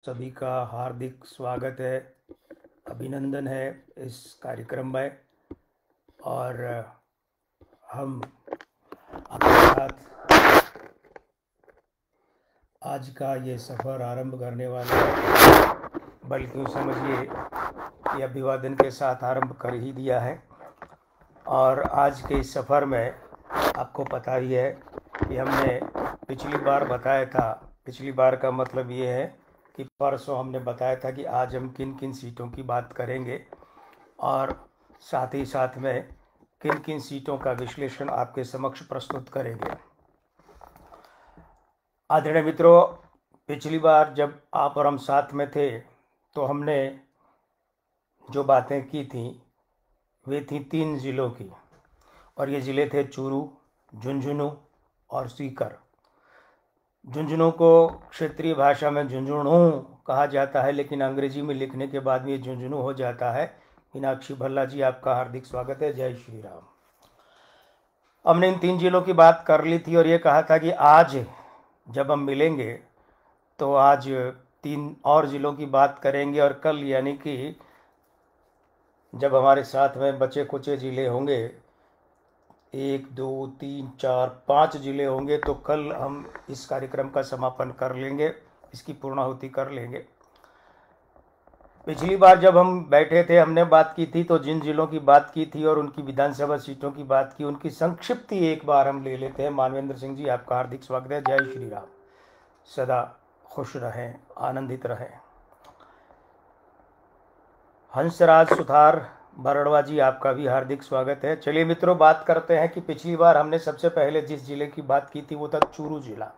सभी का हार्दिक स्वागत है, अभिनंदन है इस कार्यक्रम में। और हम आपके साथ आज का ये सफ़र आरंभ करने वाले हैं, बल्कि समझिए कि अभिवादन के साथ आरंभ कर ही दिया है। और आज के इस सफ़र में आपको पता ही है कि हमने पिछली बार बताया था, पिछली बार का मतलब ये है कि परसों हमने बताया था कि आज हम किन किन सीटों की बात करेंगे और साथ ही साथ में किन किन सीटों का विश्लेषण आपके समक्ष प्रस्तुत करेंगे। आदरणीय मित्रों, पिछली बार जब आप और हम साथ में थे तो हमने जो बातें की थी वे थी 3 ज़िलों की, और ये ज़िले थे चूरू, झुंझुनू और सीकर। झुंझुनू को क्षेत्रीय भाषा में झुंझुनू कहा जाता है, लेकिन अंग्रेजी में लिखने के बाद में ये झुंझुनू हो जाता है। मीनाक्षी भल्ला जी, आपका हार्दिक स्वागत है। जय श्री राम। हमने इन 3 जिलों की बात कर ली थी और ये कहा था कि आज जब हम मिलेंगे तो आज 3 और ज़िलों की बात करेंगे, और कल यानी कि जब हमारे साथ में बचे कुचे ज़िले होंगे, 1 2 3 4 5 ज़िले होंगे, तो कल हम इस कार्यक्रम का समापन कर लेंगे, इसकी पूर्णाहुति कर लेंगे। पिछली बार जब हम बैठे थे हमने बात की थी, तो जिन जिलों की बात की थी और उनकी विधानसभा सीटों की बात की, उनकी संक्षिप्ति एक बार हम ले लेते हैं। मानवेंद्र सिंह जी, आपका हार्दिक स्वागत है। जय श्री राम। सदा खुश रहें, आनंदित रहें। हंसराज सुथार बरड़वा जी, आपका भी हार्दिक स्वागत है। चलिए मित्रों, बात करते हैं कि पिछली बार हमने सबसे पहले जिस जिले की बात की थी वो था चूरू जिला।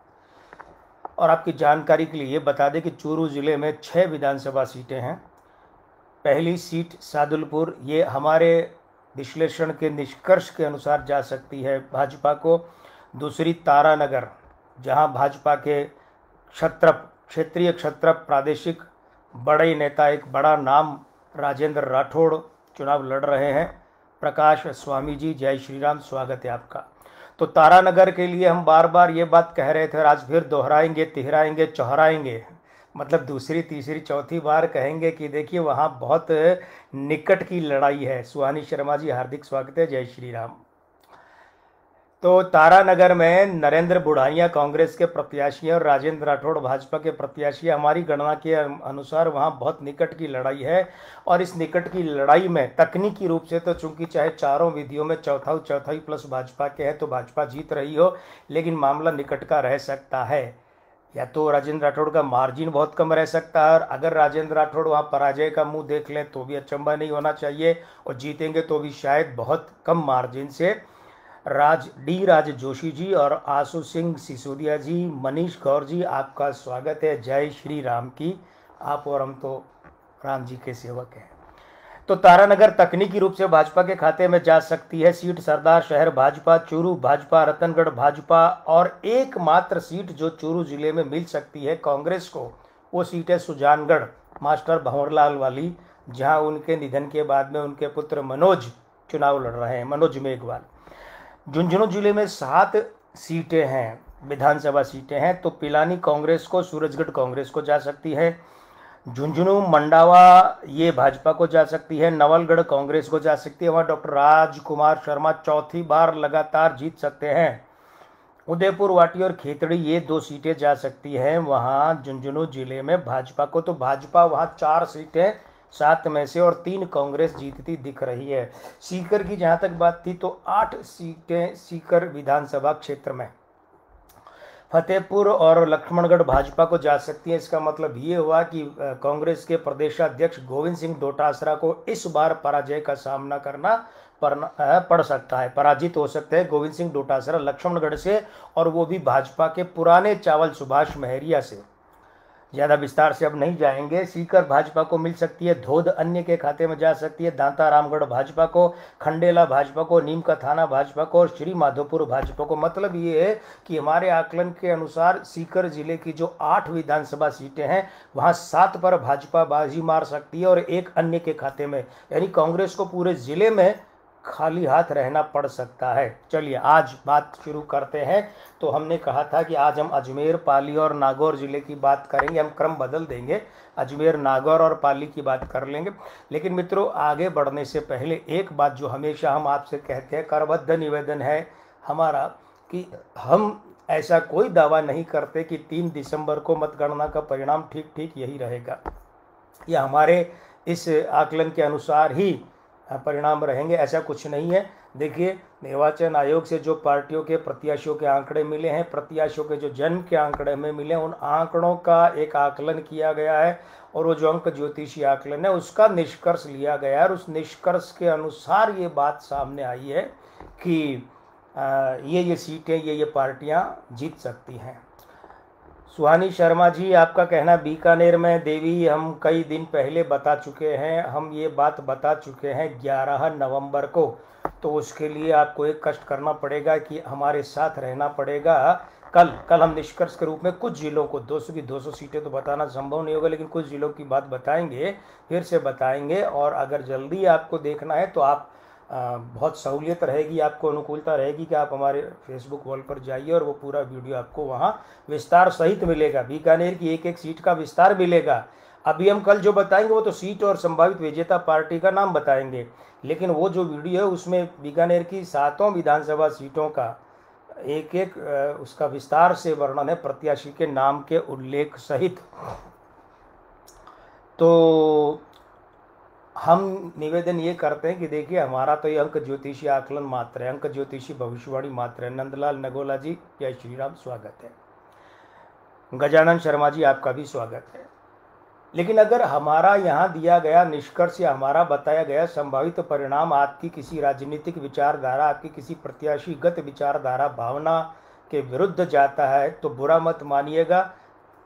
और आपकी जानकारी के लिए बता दें कि चूरू जिले में 6 विधानसभा सीटें हैं। पहली सीट सादुलपुर, ये हमारे विश्लेषण के निष्कर्ष के अनुसार जा सकती है भाजपा को। दूसरी तारानगर, जहां भाजपा के क्षेत्रीय क्षत्रप प्रादेशिक बड़े नेता, एक बड़ा नाम राजेंद्र राठौड़ चुनाव लड़ रहे हैं। प्रकाश स्वामी जी, जय श्री राम, स्वागत है आपका। तो तारानगर के लिए हम बार बार ये बात कह रहे थे और आज फिर दोहराएंगे, तिहराएंगे, चौहराएंगे, मतलब दूसरी तीसरी चौथी बार कहेंगे कि देखिए वहाँ बहुत निकट की लड़ाई है। सुहानी शर्मा जी, हार्दिक स्वागत है। जय श्री राम। तो तारानगर में नरेंद्र बुढ़ाइया कांग्रेस के प्रत्याशी और राजेंद्र राठौड़ भाजपा के प्रत्याशी। हमारी गणना के अनुसार वहाँ बहुत निकट की लड़ाई है, और इस निकट की लड़ाई में तकनीकी रूप से तो चूंकि चाहे चारों विधियों में चौथाई प्लस भाजपा के है तो भाजपा जीत रही हो, लेकिन मामला निकट का रह सकता है। या तो राजेंद्र राठौड़ का मार्जिन बहुत कम रह सकता है, और अगर राजेंद्र राठौड़ वहाँ पराजय का मुंह देख लें तो भी अचंभा नहीं होना चाहिए, और जीतेंगे तो भी शायद बहुत कम मार्जिन से। राज जोशी जी और आशु सिंह सिसोदिया जी, मनीष गौर जी, आपका स्वागत है। जय श्री राम की। आप और हम तो राम जी के सेवक हैं। तो तारानगर तकनीकी रूप से भाजपा के खाते में जा सकती है। सीट सरदार शहर भाजपा, चूरू भाजपा, रतनगढ़ भाजपा, और एकमात्र सीट जो चूरू जिले में मिल सकती है कांग्रेस को, वो सीट है सुजानगढ़ मास्टर भंवरलाल वाली, जहां उनके निधन के बाद में उनके पुत्र मनोज चुनाव लड़ रहे हैं, मनोज मेघवाल। झुंझुनू जिले में 7 सीटें हैं, विधानसभा सीटें हैं। तो पिलानी कांग्रेस को, सूरजगढ़ कांग्रेस को जा सकती है। झुंझुनू मंडावा ये भाजपा को जा सकती है। नवलगढ़ कांग्रेस को जा सकती है, वहाँ डॉक्टर राजकुमार शर्मा चौथी बार लगातार जीत सकते हैं। उदयपुर वाटी और खेतड़ी ये 2 सीटें जा सकती हैं वहाँ झुंझुनू जिले में भाजपा को। तो भाजपा वहाँ 4 सीटें 7 में से, और 3 कांग्रेस जीतती दिख रही है। सीकर की जहाँ तक बात थी तो 8 सीटें सीकर विधानसभा क्षेत्र में। फतेहपुर और लक्ष्मणगढ़ भाजपा को जा सकती है। इसका मतलब ये हुआ कि कांग्रेस के प्रदेशाध्यक्ष गोविंद सिंह डोटासरा को इस बार पराजय का सामना करना पड़ सकता है, पराजित हो सकते हैं गोविंद सिंह डोटासरा लक्ष्मणगढ़ से, और वो भी भाजपा के पुराने चावल सुभाष महरिया से। ज़्यादा विस्तार से अब नहीं जाएंगे। सीकर भाजपा को मिल सकती है, धोध अन्य के खाते में जा सकती है, दांता रामगढ़ भाजपा को, खंडेला भाजपा को, नीम का थाना भाजपा को, और श्री माधोपुर भाजपा को। मतलब ये है कि हमारे आकलन के अनुसार सीकर जिले की जो 8 विधानसभा सीटें हैं वहाँ 7 पर भाजपा बाजी मार सकती है और 1 अन्य के खाते में, यानी कांग्रेस को पूरे जिले में खाली हाथ रहना पड़ सकता है। चलिए आज बात शुरू करते हैं। तो हमने कहा था कि आज हम अजमेर, पाली और नागौर ज़िले की बात करेंगे। हम क्रम बदल देंगे, अजमेर, नागौर और पाली की बात कर लेंगे। लेकिन मित्रों, आगे बढ़ने से पहले एक बात जो हमेशा हम आपसे कहते हैं, करबद्ध निवेदन है हमारा कि हम ऐसा कोई दावा नहीं करते कि 3 दिसंबर को मतगणना का परिणाम ठीक ठीक यही रहेगा या हमारे इस आकलन के अनुसार ही परिणाम रहेंगे, ऐसा कुछ नहीं है। देखिए, निर्वाचन आयोग से जो पार्टियों के प्रत्याशियों के आंकड़े मिले हैं, प्रत्याशियों के जो जन्म के आंकड़े हमें मिले हैं, उन आंकड़ों का एक आकलन किया गया है और वो जो अंक ज्योतिषी आकलन है उसका निष्कर्ष लिया गया है और उस निष्कर्ष के अनुसार ये बात सामने आई है कि ये सीटें, ये पार्टियां जीत सकती हैं। सुहानी शर्मा जी, आपका कहना बीकानेर में देवी हम कई दिन पहले बता चुके हैं, हम ये बात बता चुके हैं 11 नवंबर को। तो उसके लिए आपको एक कष्ट करना पड़ेगा कि हमारे साथ रहना पड़ेगा। कल हम निष्कर्ष के रूप में कुछ जिलों को 200 की 200 सीटें तो बताना संभव नहीं होगा, लेकिन कुछ जिलों की बात बताएंगे, फिर से बताएंगे। और अगर जल्दी आपको देखना है तो आप बहुत सहूलियत रहेगी, आपको अनुकूलता रहेगी कि आप हमारे फेसबुक वॉल पर जाइए और वो पूरा वीडियो आपको वहाँ विस्तार सहित मिलेगा। बीकानेर की एक एक सीट का विस्तार मिलेगा। अभी हम कल जो बताएंगे वो तो सीट और संभावित विजेता पार्टी का नाम बताएंगे, लेकिन वो जो वीडियो है उसमें बीकानेर की 7 विधानसभा सीटों का एक एक उसका विस्तार से वर्णन है, प्रत्याशी के नाम के उल्लेख सहित। तो हम निवेदन ये करते हैं कि देखिए, हमारा तो ये अंक ज्योतिषी आकलन मात्र है, अंक ज्योतिषी भविष्यवाणी मात्र है। नंदलाल नगोला जी, जय श्री राम, स्वागत है। गजानन शर्मा जी, आपका भी स्वागत है। लेकिन अगर हमारा यहाँ दिया गया निष्कर्ष या हमारा बताया गया संभावित परिणाम आपकी किसी राजनीतिक विचारधारा, आपकी किसी प्रत्याशीगत विचारधारा, भावना के विरुद्ध जाता है तो बुरा मत मानिएगा।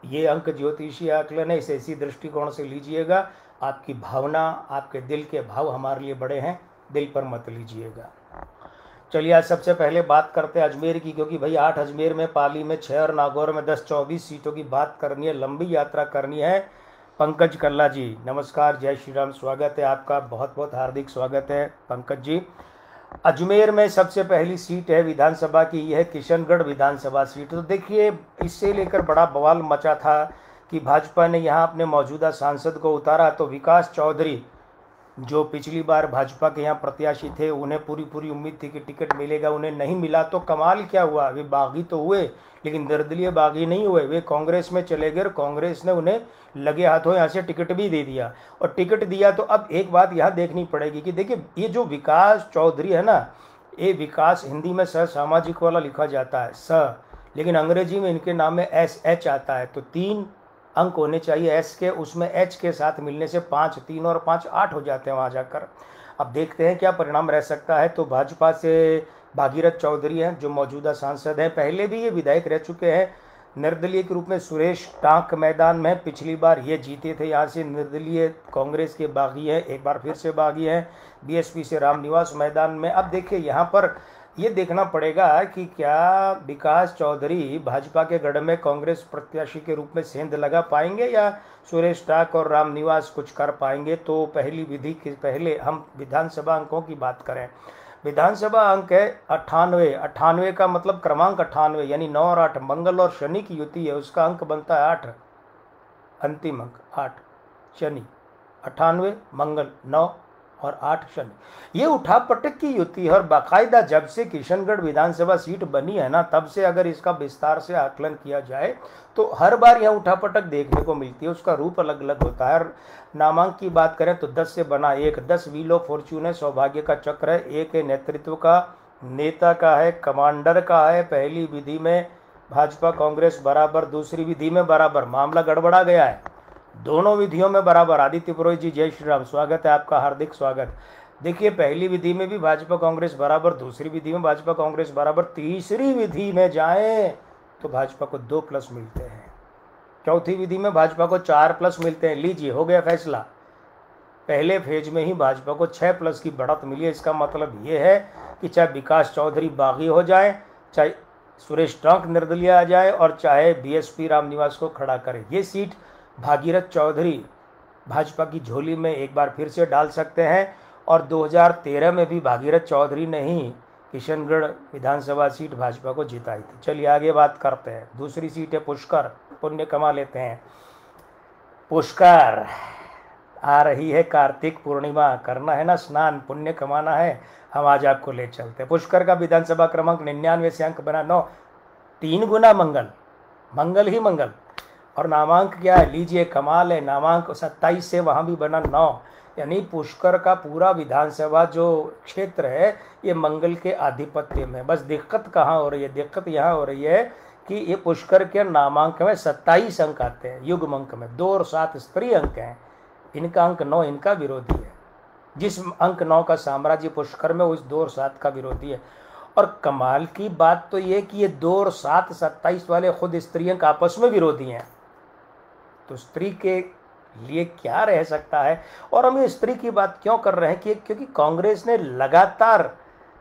ये अंक ज्योतिषी आकलन है, इसे इसी दृष्टिकोण से लीजिएगा। आपकी भावना, आपके दिल के भाव हमारे लिए बड़े हैं, दिल पर मत लीजिएगा। चलिए आज सबसे पहले बात करते हैं अजमेर की, क्योंकि भाई 8 अजमेर में, पाली में 6 और नागौर में 10-24 सीटों की बात करनी है, लंबी यात्रा करनी है। पंकज कल्ला जी, नमस्कार, जय श्री राम, स्वागत है आपका, बहुत बहुत हार्दिक स्वागत है पंकज जी। अजमेर में सबसे पहली सीट है विधानसभा की, यह है किशनगढ़ विधानसभा सीट। तो देखिए, इससे लेकर बड़ा बवाल मचा था कि भाजपा ने यहाँ अपने मौजूदा सांसद को उतारा। तो विकास चौधरी जो पिछली बार भाजपा के यहाँ प्रत्याशी थे, उन्हें पूरी उम्मीद थी कि टिकट मिलेगा, उन्हें नहीं मिला। तो कमाल क्या हुआ, वे बागी तो हुए लेकिन निर्दलीय बागी नहीं हुए, वे कांग्रेस में चले गए और कांग्रेस ने उन्हें लगे हाथों यहाँ से टिकट भी दे दिया। और टिकट दिया तो अब एक बात यहाँ देखनी पड़ेगी कि देखिए, ये जो विकास चौधरी है ना, ये विकास हिंदी में स सामाजिक वाला लिखा जाता है स, लेकिन अंग्रेजी में इनके नाम में SH आता है। तो 3 अंक होने चाहिए एस के, उसमें एच के साथ मिलने से 5, 3 और 5 8 हो जाते हैं वहाँ जाकर। अब देखते हैं क्या परिणाम रह सकता है। तो भाजपा से भागीरथ चौधरी हैं जो मौजूदा सांसद हैं, पहले भी ये विधायक रह चुके हैं। निर्दलीय के रूप में सुरेश टांक मैदान में, पिछली बार ये जीते थे यहाँ से। निर्दलीय कांग्रेस के बागी हैं, एक बार फिर से बागी हैं। BSP से रामनिवास मैदान में। अब देखिए, यहाँ पर ये देखना पड़ेगा कि क्या विकास चौधरी भाजपा के गढ़ में कांग्रेस प्रत्याशी के रूप में सेंध लगा पाएंगे या सुरेश टाक और रामनिवास कुछ कर पाएंगे। तो पहली विधि के पहले हम विधानसभा अंकों की बात करें। विधानसभा अंक है 98 का मतलब क्रमांक 98, यानी 9 और 8 मंगल और शनि की युति है, उसका अंक बनता है 8, अंतिम अंक 8 शनि, 98 मंगल, 9 और 8 शनि। ये उठा पटक की युति है और बाकायदा जब से किशनगढ़ विधानसभा सीट बनी है ना, तब से अगर इसका विस्तार से आकलन किया जाए तो हर बार यह उठापटक देखने को मिलती है। उसका रूप अलग अलग होता है। नामांक की बात करें तो 10 से बना 1, 10 व्हील ऑफ फॉर्च्यून है, सौभाग्य का चक्र है। एक नेतृत्व का, नेता का है, कमांडर का है। पहली विधि में भाजपा कांग्रेस बराबर, दूसरी विधि में बराबर, मामला गड़बड़ा गया है। दोनों विधियों में बराबर। आदित्य पुरोहित जी, जय श्री राम, स्वागत है आपका, हार्दिक स्वागत। देखिए, पहली विधि में भी भाजपा कांग्रेस बराबर, दूसरी विधि में भाजपा कांग्रेस बराबर, तीसरी विधि में जाएं तो भाजपा को 2+ मिलते हैं, चौथी विधि में भाजपा को 4+ मिलते हैं। लीजिए, हो गया फैसला। पहले फेज में ही भाजपा को 6+ की बढ़त मिली है। इसका मतलब ये है कि चाहे विकास चौधरी बागी हो जाए, चाहे सुरेश टांक निर्दलीय आ जाए और चाहे BSP रामनिवास को खड़ा करे, ये सीट भागीरथ चौधरी भाजपा की झोली में एक बार फिर से डाल सकते हैं। और 2013 में भी भागीरथ चौधरी ने ही किशनगढ़ विधानसभा सीट भाजपा को जिताई थी। चलिए आगे बात करते हैं। दूसरी सीट है पुष्कर, पुण्य कमा लेते हैं। पुष्कर आ रही है कार्तिक पूर्णिमा, करना है ना स्नान, पुण्य कमाना है, हम आज आपको ले चलते हैं। पुष्कर का विधानसभा क्रमांक 99 से अंक बना 9, 3 गुना मंगल, मंगल ही मंगल। और नामांक क्या है, लीजिए कमाल है, नामांक 27 से वहाँ भी बना 9, यानी पुष्कर का पूरा विधानसभा जो क्षेत्र है ये मंगल के आधिपत्य में। बस दिक्कत कहाँ हो रही है, दिक्कत यहाँ हो रही है कि ये पुष्कर के नामांक में 27 अंक आते हैं, युग्म अंक में 2 और 7 स्त्री अंक हैं, इनका अंक 9 इनका विरोधी है। जिस अंक 9 का साम्राज्य पुष्कर में, उस 2 और 7 का विरोधी है। और कमाल की बात तो ये कि ये 2 और 7 27 वाले खुद स्त्री अंक आपस में विरोधी हैं, तो स्त्री के लिए क्या रह सकता है। और हम ये स्त्री की बात क्यों कर रहे हैं कि क्योंकि कांग्रेस ने लगातार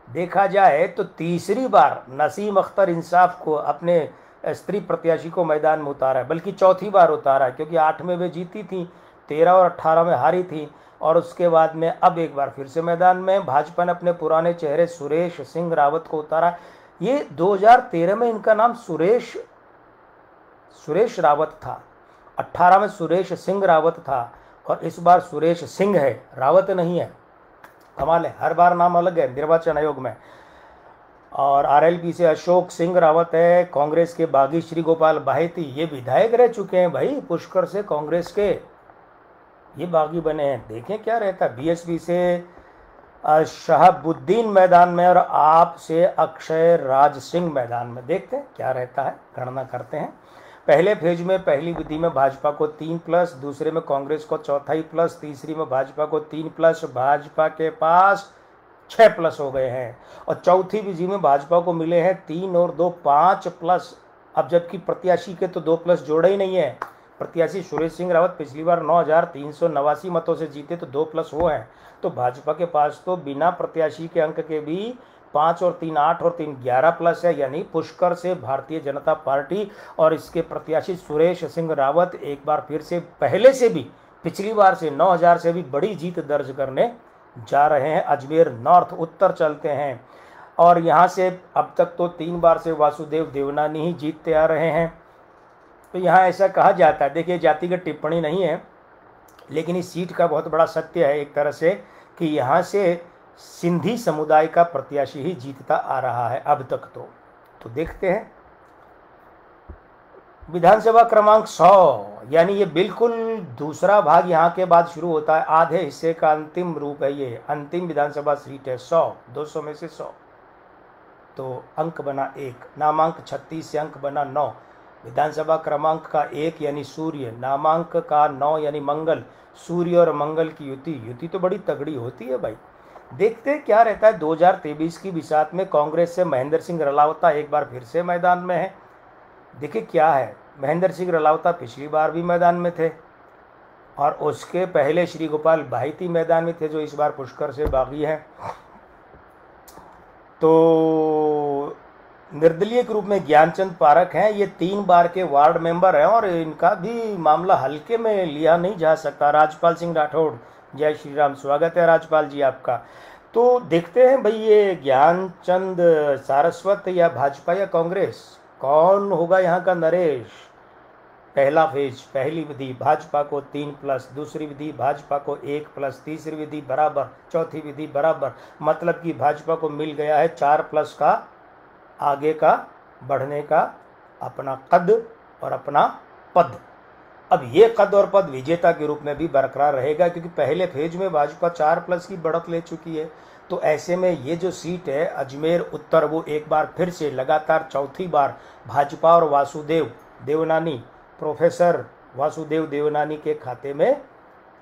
देखा जाए तो तीसरी बार नसीम अख्तर इंसाफ को, अपने स्त्री प्रत्याशी को मैदान में उतारा है, बल्कि चौथी बार उतारा है, क्योंकि 8 में वे जीती थी, 13 और 18 में हारी थी, और उसके बाद में अब एक बार फिर से मैदान में भाजपा ने अपने पुराने चेहरे सुरेश सिंह रावत को उतारा। ये 2013 में इनका नाम सुरेश रावत था, 18 में सुरेश सिंह रावत था, और इस बार सुरेश सिंह है, रावत नहीं है। कमाल है, हर बार नाम अलग है निर्वाचन आयोग में। और आरएलपी से अशोक सिंह रावत है, कांग्रेस के बागी श्री गोपाल बाहेती, ये विधायक रह चुके हैं भाई पुष्कर से, कांग्रेस के ये बागी बने हैं। देखें क्या रहता है। बीएसपी से शहाबुद्दीन मैदान में, और आप से अक्षय राज सिंह मैदान में। देखते हैं क्या रहता है, गणना करते हैं। पहले फेज में पहली विधि में भाजपा को 3+, दूसरे में कांग्रेस को 4+, तीसरी में भाजपा को 3+, भाजपा के पास 6+ हो गए हैं, और चौथी विधि में भाजपा को मिले हैं 3 और 2 5+। अब जबकि प्रत्याशी के तो 2+ जोड़े ही नहीं है। प्रत्याशी सुरेश सिंह रावत पिछली बार 9,389 मतों से जीते, तो 2+ वो हैं। तो भाजपा के पास तो बिना प्रत्याशी के अंक के भी 5 और 3 8 और 3 11+ है, यानी पुष्कर से भारतीय जनता पार्टी और इसके प्रत्याशी सुरेश सिंह रावत एक बार फिर से पहले से भी, पिछली बार से 9,000 से भी बड़ी जीत दर्ज करने जा रहे हैं। अजमेर नॉर्थ उत्तर चलते हैं, और यहाँ से अब तक तो 3 बार से वासुदेव देवनानी ही जीतते आ रहे हैं। तो यहाँ ऐसा कहा जाता है, देखिए जातिगत टिप्पणी नहीं है, लेकिन इस सीट का बहुत बड़ा सत्य है एक तरह से कि यहाँ से सिंधी समुदाय का प्रत्याशी ही जीतता आ रहा है अब तक। तो देखते हैं। विधानसभा क्रमांक 100, यानी ये बिल्कुल दूसरा भाग यहाँ के बाद शुरू होता है, आधे हिस्से का अंतिम रूप है ये, अंतिम विधानसभा सीट है 100, 200 में से 100। तो अंक बना 1, नामांक 36 से अंक बना 9, विधानसभा क्रमांक का 1 यानी सूर्य, नामांक का 9 यानी मंगल, सूर्य और मंगल की युति तो बड़ी तगड़ी होती है भाई। देखते हैं क्या रहता है। 2023 की बिसात में कांग्रेस से महेंद्र सिंह रलावता एक बार फिर से मैदान में है। देखिए क्या है, महेंद्र सिंह रलावता पिछली बार भी मैदान में थे, और उसके पहले श्री गोपाल बाहेती मैदान में थे, जो इस बार पुष्कर से बागी हैं। तो निर्दलीय के रूप में ज्ञानचंद पारक हैं, ये 3 बार के वार्ड मेंबर हैं, और इनका भी मामला हल्के में लिया नहीं जा सकता। राजपाल सिंह राठौड़, जय श्री राम, स्वागत है राजपाल जी आपका। तो देखते हैं भाई, ये ज्ञानचंद सारस्वत या भाजपा या कांग्रेस, कौन होगा यहाँ का नरेश। पहला फेज, पहली विधि भाजपा को 3+, दूसरी विधि भाजपा को 1+, तीसरी विधि बराबर, चौथी विधि बराबर, मतलब कि भाजपा को मिल गया है 4+ का आगे का बढ़ने का अपना कद और अपना पद। अब ये कद और पद विजेता के रूप में भी बरकरार रहेगा, क्योंकि पहले फेज में भाजपा 4+ की बढ़त ले चुकी है। तो ऐसे में ये जो सीट है अजमेर उत्तर, वो एक बार फिर से लगातार चौथी बार भाजपा और वासुदेव देवनानी, प्रोफेसर वासुदेव देवनानी के खाते में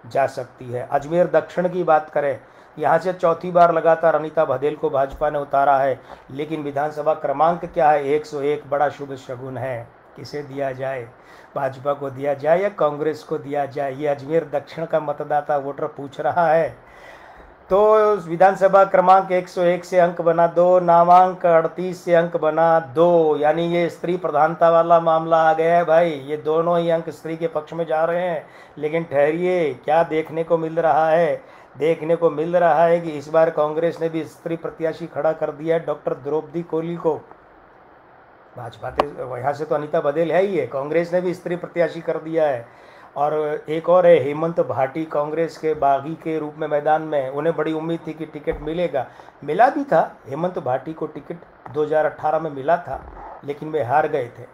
जा सकती है। अजमेर दक्षिण की बात करें, यहाँ से चौथी बार लगातार अनीता बघेल को भाजपा ने उतारा है, लेकिन विधानसभा क्रमांक क्या है, 101, बड़ा शुभ शगुन है। किसे दिया जाए, भाजपा को दिया जाए या कांग्रेस को दिया जाए, ये अजमेर दक्षिण का मतदाता वोटर पूछ रहा है। तो विधानसभा क्रमांक 101 से अंक बना 2, नामांक 38 से अंक बना 2, यानी ये स्त्री प्रधानता वाला मामला आ गया है भाई। ये दोनों ही अंक स्त्री के पक्ष में जा रहे हैं, लेकिन ठहरिए क्या देखने को मिल रहा है देखने को मिल रहा है कि इस बार कांग्रेस ने भी स्त्री प्रत्याशी खड़ा कर दिया है, डॉक्टर द्रौपदी कोली को। भाजपा तो यहाँ से तो अनीता बघेल है ही है, कांग्रेस ने भी स्त्री प्रत्याशी कर दिया है। और एक और है हेमंत भाटी, कांग्रेस के बागी के रूप में मैदान में। उन्हें बड़ी उम्मीद थी कि टिकट मिलेगा, मिला भी था। हेमंत भाटी को टिकट 2018 में मिला था, लेकिन वे हार गए थे।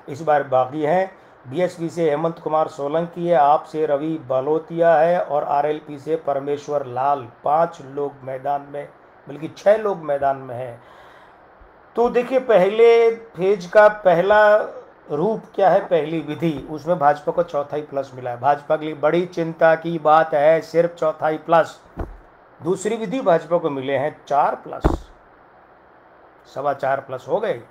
इस बार बागी हैं। बीएसपी से हेमंत कुमार सोलंकी है, आप से रवि बलोतिया है और आरएलपी से परमेश्वर लाल। 5 लोग मैदान में, बल्कि 6 लोग मैदान में हैं। तो देखिए, पहले फेज का पहला रूप क्या है, पहली विधि, उसमें भाजपा को चौथाई प्लस मिला है। भाजपा के लिए बड़ी चिंता की बात है, सिर्फ चौथाई प्लस। दूसरी विधि भाजपा को मिले हैं 4 प्लस, 4.25 प्लस हो गए।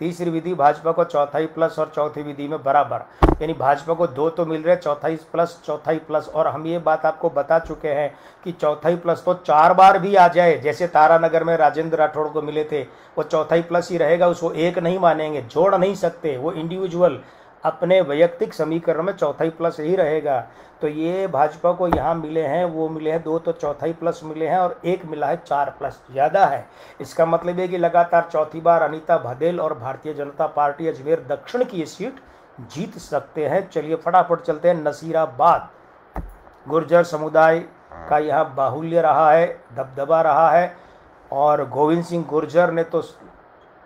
तीसरी विधि भाजपा को चौथाई प्लस और चौथी विधि में बराबर, यानी भाजपा को 2 तो मिल रहे, चौथाई प्लस चौथाई प्लस। और हम ये बात आपको बता चुके हैं कि चौथाई प्लस तो 4 बार भी आ जाए, जैसे तारानगर में राजेंद्र राठौड़ को मिले थे, वो चौथाई प्लस ही रहेगा, उसको 1 नहीं मानेंगे, जोड़ नहीं सकते। वो इंडिविजुअल अपने वैयक्तिक समीकरण में चौथाई प्लस ही रहेगा। तो ये भाजपा को यहाँ मिले हैं, वो मिले हैं 2 तो चौथाई प्लस मिले हैं, और 1 मिला है 4 प्लस, ज़्यादा है। इसका मतलब है कि लगातार चौथी बार अनीता बघेल और भारतीय जनता पार्टी अजमेर दक्षिण की ये सीट जीत सकते हैं। चलिए फटाफट चलते हैं नसीराबाद। गुर्जर समुदाय का यहाँ बाहुल्य रहा है, दबदबा रहा है, और गोविंद सिंह गुर्जर ने तो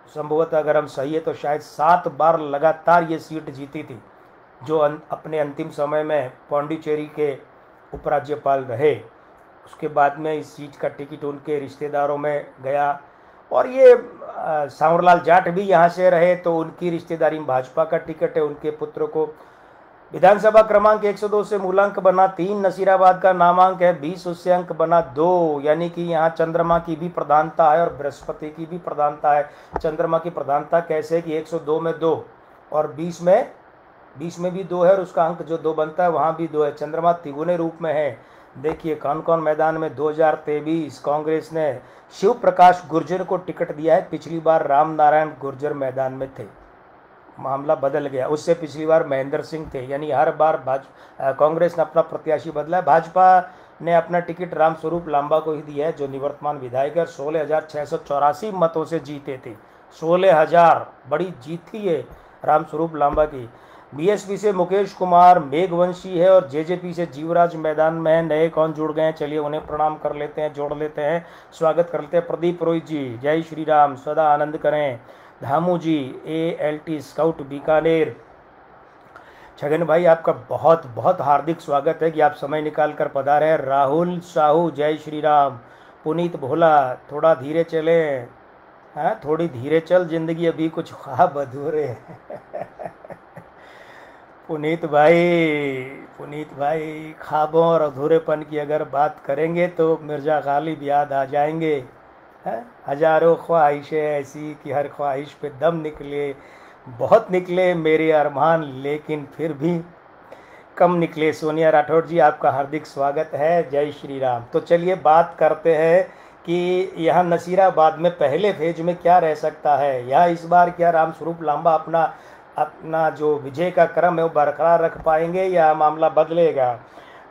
संभवतः, अगर हम सही है तो शायद 7 बार लगातार ये सीट जीती थी, जो अपने अंतिम समय में पौंडीचेरी के उपराज्यपाल रहे। उसके बाद में इस सीट का टिकट उनके रिश्तेदारों में गया, और ये सांवरलाल जाट भी यहाँ से रहे, तो उनकी रिश्तेदारी में भाजपा का टिकट है। उनके पुत्र को विधानसभा क्रमांक 102 से मूलांक बना 3, नसीराबाद का नामांक है 20, उससे अंक बना 2, यानी कि यहाँ चंद्रमा की भी प्रधानता है और बृहस्पति की भी प्रधानता है। चंद्रमा की प्रधानता कैसे कि 102 में 2 और 20 में भी 2 है, और उसका अंक जो 2 बनता है वहाँ भी 2 है। चंद्रमा तिगुने रूप में है। देखिए कौन कौन मैदान में। 2023 कांग्रेस ने शिव प्रकाश गुर्जर को टिकट दिया है, पिछली बार राम नारायण गुर्जर मैदान में थे, मामला बदल गया। उससे पिछली बार महेंद्र सिंह थे, यानी हर बार कांग्रेस ने अपना प्रत्याशी बदला है। भाजपा ने अपना टिकट रामस्वरूप लांबा को ही दिया है, जो निवर्तमान विधायक है। 16,684 मतों से जीते थे, 16,000, बड़ी जीत थी ये रामस्वरूप लांबा की। बीएसपी से मुकेश कुमार मेघवंशी है, और जेजेपी से जीवराज मैदान में है। नए कौन जुड़ गए हैं, चलिए उन्हें प्रणाम कर लेते हैं, जोड़ लेते हैं, स्वागत कर लेते हैं। प्रदीप रोहित जी, जय श्री राम, सदा आनंद करें। धामू जी, ALT स्काउट बीकानेर। छगन भाई, आपका बहुत बहुत हार्दिक स्वागत है कि आप समय निकाल कर पधारे हैं। राहुल साहू, जय श्री राम। पुनीत भोला, थोड़ा धीरे चलें, हाँ थोड़ी धीरे चल, जिंदगी अभी कुछ ख्वाब अधूरे हैं। पुनीत भाई, ख्वाबों और अधूरेपन की अगर बात करेंगे तो मिर्ज़ा गालिब याद आ जाएंगे। हजारों ख्वाहिशें ऐसी कि हर ख्वाहिश पे दम निकले, बहुत निकले मेरे अरमान, लेकिन फिर भी कम निकले। सोनिया राठौड़ जी, आपका हार्दिक स्वागत है, जय श्री राम। तो चलिए बात करते हैं कि यहाँ नसीराबाद में पहले फेज में क्या रह सकता है। या इस बार क्या रामस्वरूप लांबा अपना जो विजय का क्रम है वो बरकरार रख पाएंगे, या मामला बदलेगा।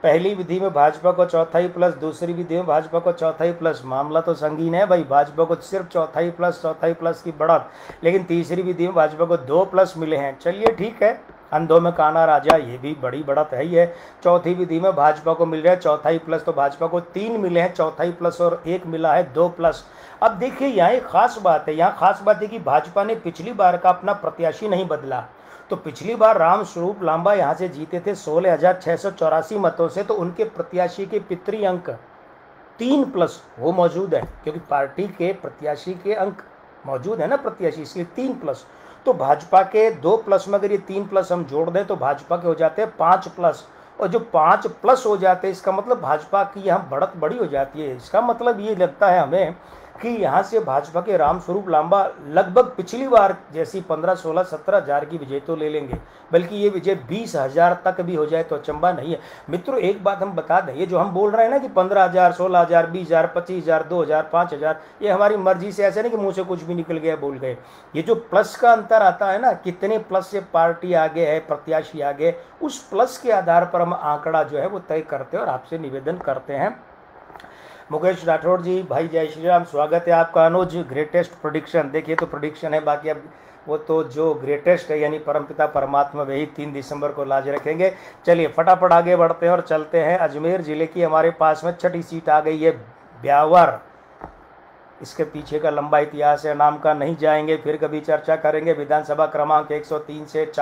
पहली विधि में भाजपा को चौथाई प्लस, दूसरी विधि में भाजपा को चौथाई प्लस। मामला तो संगीन है भाई, भाजपा को सिर्फ चौथाई प्लस की बढ़त, लेकिन तीसरी विधि में भाजपा को 2 प्लस मिले हैं। चलिए ठीक है, अंधों में काना राजा, ये भी बड़ी बढ़त है ही है। चौथी विधि में भाजपा को मिल रहा है चौथाई प्लस, तो भाजपा को 3 मिले हैं चौथाई प्लस, और 1 मिला है 2 प्लस। अब देखिए यहाँ एक खास बात है, यहाँ खास बात है कि भाजपा ने पिछली बार का अपना प्रत्याशी नहीं बदला। तो पिछली बार रामस्वरूप लांबा यहाँ से जीते थे 16,684 मतों से, तो उनके प्रत्याशी के पितृ अंक 3 प्लस वो मौजूद है, क्योंकि पार्टी के प्रत्याशी के अंक मौजूद है ना प्रत्याशी, इसलिए 3 प्लस। तो भाजपा के 2 प्लस में अगर ये 3 प्लस हम जोड़ दें तो भाजपा के हो जाते हैं 5 प्लस, और जो 5 प्लस हो जाते हैं इसका मतलब भाजपा की यहाँ बढ़त बड़ी हो जाती है। इसका मतलब ये लगता है हमें कि यहाँ से भाजपा के रामस्वरूप लांबा लगभग पिछली बार जैसी 15, 16, 17 हज़ार की विजय तो ले लेंगे, बल्कि ये विजय 20,000 तक भी हो जाए तो अचंबा नहीं है। मित्रों एक बात हम बता दें, ये जो हम बोल रहे हैं ना कि 15,000, 16,000, 20,000, 25,000, 2,000, 5,000, ये हमारी मर्जी से, ऐसा नहीं कि मुँह से कुछ भी निकल गया बोल गए। ये जो प्लस का अंतर आता है ना, कितने प्लस से पार्टी आगे है, प्रत्याशी आगे, उस प्लस के आधार पर हम आंकड़ा जो है वो तय करते हैं और आपसे निवेदन करते हैं मुकेश राठौड़ जी, भाई जय श्री राम, स्वागत है आपका। अनुज, ग्रेटेस्ट प्रोडिक्शन, देखिए तो प्रोडिक्शन है, बाकी अब वो तो जो ग्रेटेस्ट है यानी परमपिता परमात्मा वही 3 दिसंबर को लाज रखेंगे। चलिए फटाफट आगे बढ़ते हैं और चलते हैं। अजमेर जिले की हमारे पास में 6ठी सीट आ गई है, ब्यावर। इसके पीछे का लंबा इतिहास है, नाम का नहीं जाएंगे, फिर कभी चर्चा करेंगे। विधानसभा क्रमांक 103 से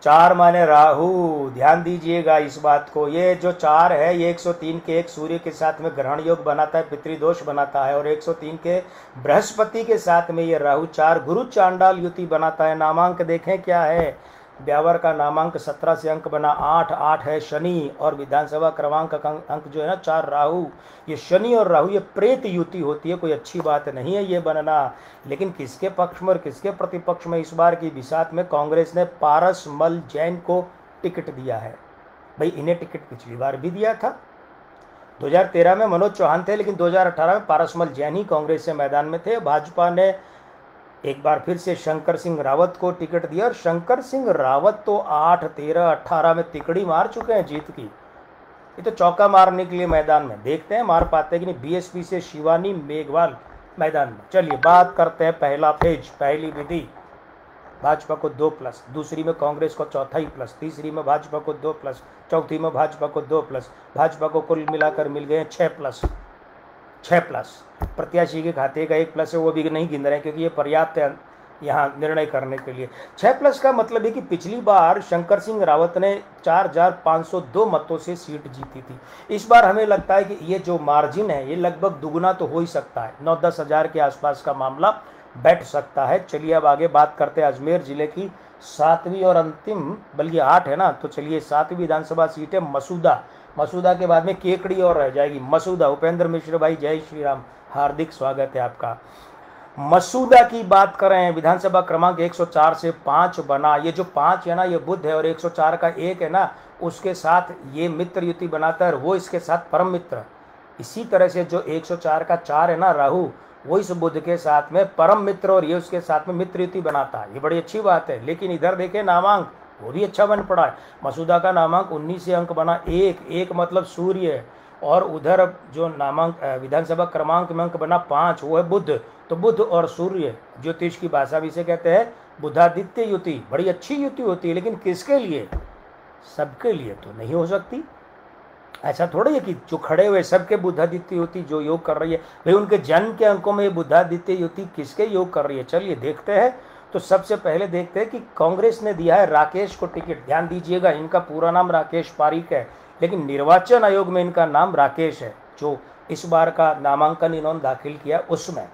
4 माने राहु, ध्यान दीजिएगा इस बात को। ये जो 4 है ये 103 के एक सूर्य के साथ में ग्रहण योग बनाता है, पितृदोष बनाता है, और 103 के बृहस्पति के साथ में ये राहु 4 गुरु चांडाल युति बनाता है। नामांक देखें क्या है, ब्यावर का नामांक 17 से अंक बना 8 है शनि, और विधानसभा क्रमांक अंक जो है ना 4 राहु। ये शनि और राहु ये प्रेत युति होती है, कोई अच्छी बात नहीं है ये बनना। लेकिन किसके पक्ष में और किसके प्रतिपक्ष में इस बार की बिसात में कांग्रेस ने पारस मल जैन को टिकट दिया है। भाई इन्हें टिकट पिछली बार भी दिया था, 2013 में मनोज चौहान थे, लेकिन 2018 में पारस मल जैन ही कांग्रेस से मैदान में थे। भाजपा ने एक बार फिर से शंकर सिंह रावत को टिकट दिया, और शंकर सिंह रावत तो 8, 13, 18 में तिकड़ी मार चुके हैं जीत की। ये तो चौका मारने के लिए मैदान में, देखते हैं मार पाते हैं कि नहीं। बीएसपी से शिवानी मेघवाल मैदान में। चलिए बात करते हैं पहला पेज, पहली विधि। भाजपा को 2+, दूसरी में कांग्रेस को चौथा ही प्लस, तीसरी में भाजपा को 2+, चौथी में भाजपा को 2+, भाजपा को कुल मिलाकर मिल गए 6+। प्रत्याशी के खाते का 1+ है, वो भी नहीं गिन रहे हैं क्योंकि ये पर्याप्त है यहाँ निर्णय करने के लिए। 6+ का मतलब है कि पिछली बार शंकर सिंह रावत ने 4502 मतों से सीट जीती थी। इस बार हमें लगता है कि ये जो मार्जिन है ये लगभग दुगना तो हो ही सकता है, 9-10 हज़ार के आसपास का मामला बैठ सकता है। चलिए अब आगे बात करते हैं अजमेर जिले की 7वीं और अंतिम, बल्कि 8 है ना, तो चलिए 7वीं विधानसभा सीट है मसूदा। मसूदा के बाद में केकड़ी और रह जाएगी, मसूदा। उपेंद्र मिश्र भाई जय श्री राम, हार्दिक स्वागत है आपका। मसूदा की बात करें, विधानसभा क्रमांक 104 से 5 बना। ये जो 5 है ना ये बुध है, और 104 का 1 है ना उसके साथ ये मित्र युति बनाता है, और वो इसके साथ परम मित्र। इसी तरह से जो 104 का 4 है ना राहु, वो इस बुध के साथ में परम मित्र और ये उसके साथ में मित्र युति बनाता है। ये बड़ी अच्छी बात है। लेकिन इधर देखें नामांक, वो भी अच्छा बन पड़ा है। मसूदा का नामांक 19 से अंक बना 1 मतलब सूर्य है, और उधर जो नामांक विधानसभा क्रमांक में अंक बना 5 वो है बुध। तो बुध और सूर्य ज्योतिष की भाषा भी से कहते हैं बुधादित्य युति। बड़ी अच्छी युति होती है, लेकिन किसके लिए? सबके लिए तो नहीं हो सकती। ऐसा थोड़ी है कि जो खड़े हुए सबके बुधादित्य युति जो योग कर रही है, भाई उनके जन्म के अंकों में बुधादित्य युति किसके योग कर रही है। चलिए देखते हैं। तो सबसे पहले देखते हैं कि कांग्रेस ने दिया है राकेश को टिकट। ध्यान दीजिएगा, इनका पूरा नाम राकेश पारीक है, लेकिन निर्वाचन आयोग में इनका नाम राकेश है। जो इस बार का नामांकन इन्होंने दाखिल किया उसमें,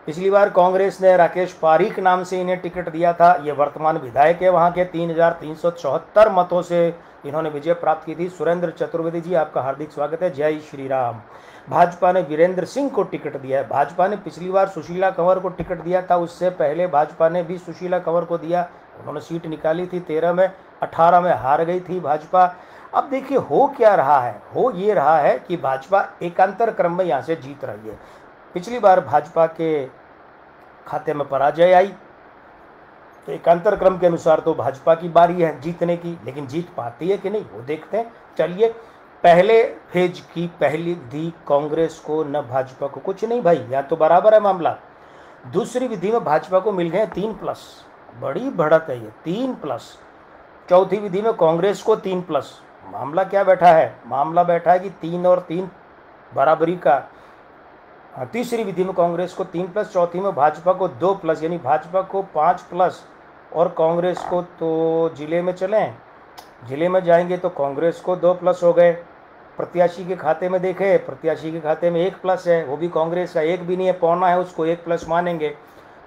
पिछली बार कांग्रेस ने राकेश पारीक नाम से इन्हें टिकट दिया था। ये वर्तमान विधायक है वहां के। 3374 मतों से इन्होंने विजय प्राप्त की थी। सुरेंद्र चतुर्वेदी जी आपका हार्दिक स्वागत है, जय श्री राम। भाजपा ने वीरेंद्र सिंह को टिकट दिया है। भाजपा ने पिछली बार सुशीला कंवर को टिकट दिया था, उससे पहले भाजपा ने भी सुशीला कंवर को दिया। उन्होंने सीट निकाली थी 13 में, 18 में हार गई थी भाजपा। अब देखिए हो क्या रहा है, हो ये रहा है कि भाजपा एकांतर क्रम में यहाँ से जीत रही है। पिछली बार भाजपा के खाते में पराजय आई, तो एकांतर क्रम के अनुसार तो भाजपा की बारी है जीतने की, लेकिन जीत पाती है कि नहीं वो देखते हैं। चलिए पहले फेज की पहली विधि कांग्रेस को न भाजपा को, कुछ नहीं भाई यहाँ तो बराबर है मामला। दूसरी विधि में भाजपा को मिल गए 3+, बड़ी बढ़त है ये 3+। चौथी विधि में कांग्रेस को 3+। मामला क्या बैठा है? मामला बैठा है कि 3 और 3 बराबरी का। तीसरी विधि में कांग्रेस को 3+, चौथी में भाजपा को 2+, यानी भाजपा को 5+, और कांग्रेस को तो जिले में चलें, जिले में जाएंगे तो कांग्रेस को 2+ हो गए। प्रत्याशी के खाते में देखें, प्रत्याशी के खाते में 1+ है, वो भी कांग्रेस का 1 भी नहीं है, पौना है, उसको 1+ मानेंगे।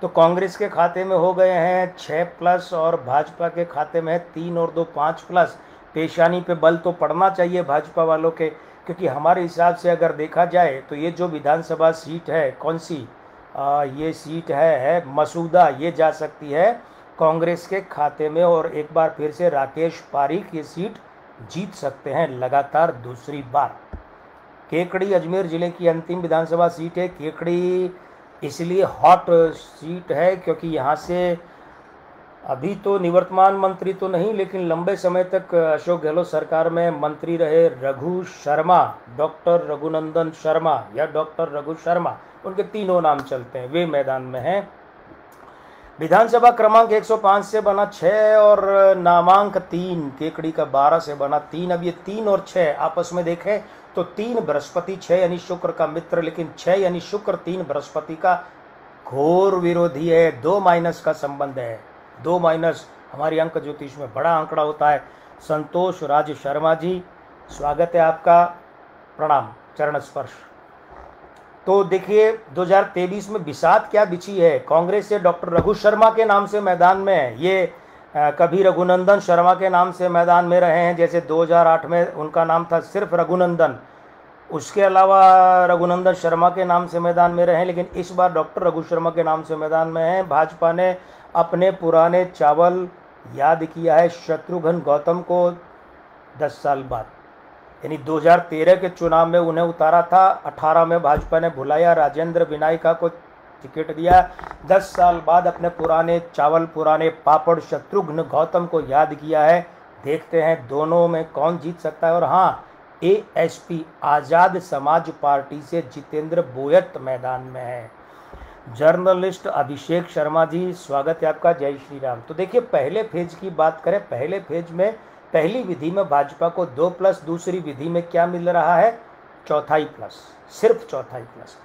तो कांग्रेस के खाते में हो गए हैं 6+, और भाजपा के खाते में है 3 और 2 5+। पेशानी पे बल तो पड़ना चाहिए भाजपा वालों के, क्योंकि हमारे हिसाब से अगर देखा जाए तो ये जो विधानसभा सीट है, कौन सी ये सीट है मसूदा, ये जा सकती है कांग्रेस के खाते में, और एक बार फिर से राकेश पारीक ये सीट जीत सकते हैं लगातार दूसरी बार। केकड़ी अजमेर जिले की अंतिम विधानसभा सीट है। केकड़ी इसलिए हॉट सीट है क्योंकि यहाँ से अभी तो निवर्तमान मंत्री तो नहीं, लेकिन लंबे समय तक अशोक गहलोत सरकार में मंत्री रहे रघु शर्मा, डॉक्टर रघुनंदन शर्मा या डॉक्टर रघु शर्मा, उनके तीनों नाम चलते हैं, वे मैदान में हैं। विधानसभा क्रमांक 105 से बना 6 और नामांक 3 केकड़ी का 12 से बना 3। अब ये 3 और 6 आपस में देखें तो 3 बृहस्पति 6 यानी शुक्र का मित्र, लेकिन 6 यानी शुक्र 3 बृहस्पति का घोर विरोधी है। 2 माइनस का संबंध है। 2 माइनस हमारी अंक ज्योतिष में बड़ा आंकड़ा होता है। संतोष राज शर्मा जी, स्वागत है आपका, प्रणाम, चरण स्पर्श। तो देखिए 2023 में बिसात क्या बिछी है। कांग्रेस से डॉक्टर रघु शर्मा के नाम से मैदान में है, ये कभी रघुनंदन शर्मा के नाम से मैदान में रहे हैं, जैसे 2008 में उनका नाम था सिर्फ रघुनंदन, उसके अलावा रघुनंदन शर्मा के नाम से मैदान में रहे हैं, लेकिन इस बार डॉक्टर रघु शर्मा के नाम से मैदान में हैं। भाजपा ने अपने पुराने चावल याद किया है शत्रुघ्न गौतम को 10 साल बाद, यानी 2013 के चुनाव में उन्हें उतारा था, 18 में भाजपा ने भुलाया, राजेंद्र विनायका को टिकट दिया। 10 साल बाद अपने पुराने चावल, पुराने पापड़ शत्रुघ्न गौतम को याद किया है। देखते हैं दोनों में कौन जीत सकता है। और हाँ, एएसपी आज़ाद समाज पार्टी से जितेंद्र बोयत मैदान में है। जर्नलिस्ट अभिषेक शर्मा जी, स्वागत है आपका, जय श्री राम। तो देखिए पहले फेज की बात करें, पहले फेज में पहली विधि में भाजपा को 2+, दूसरी विधि में क्या मिल रहा है, चौथाई प्लस, सिर्फ चौथाई प्लस।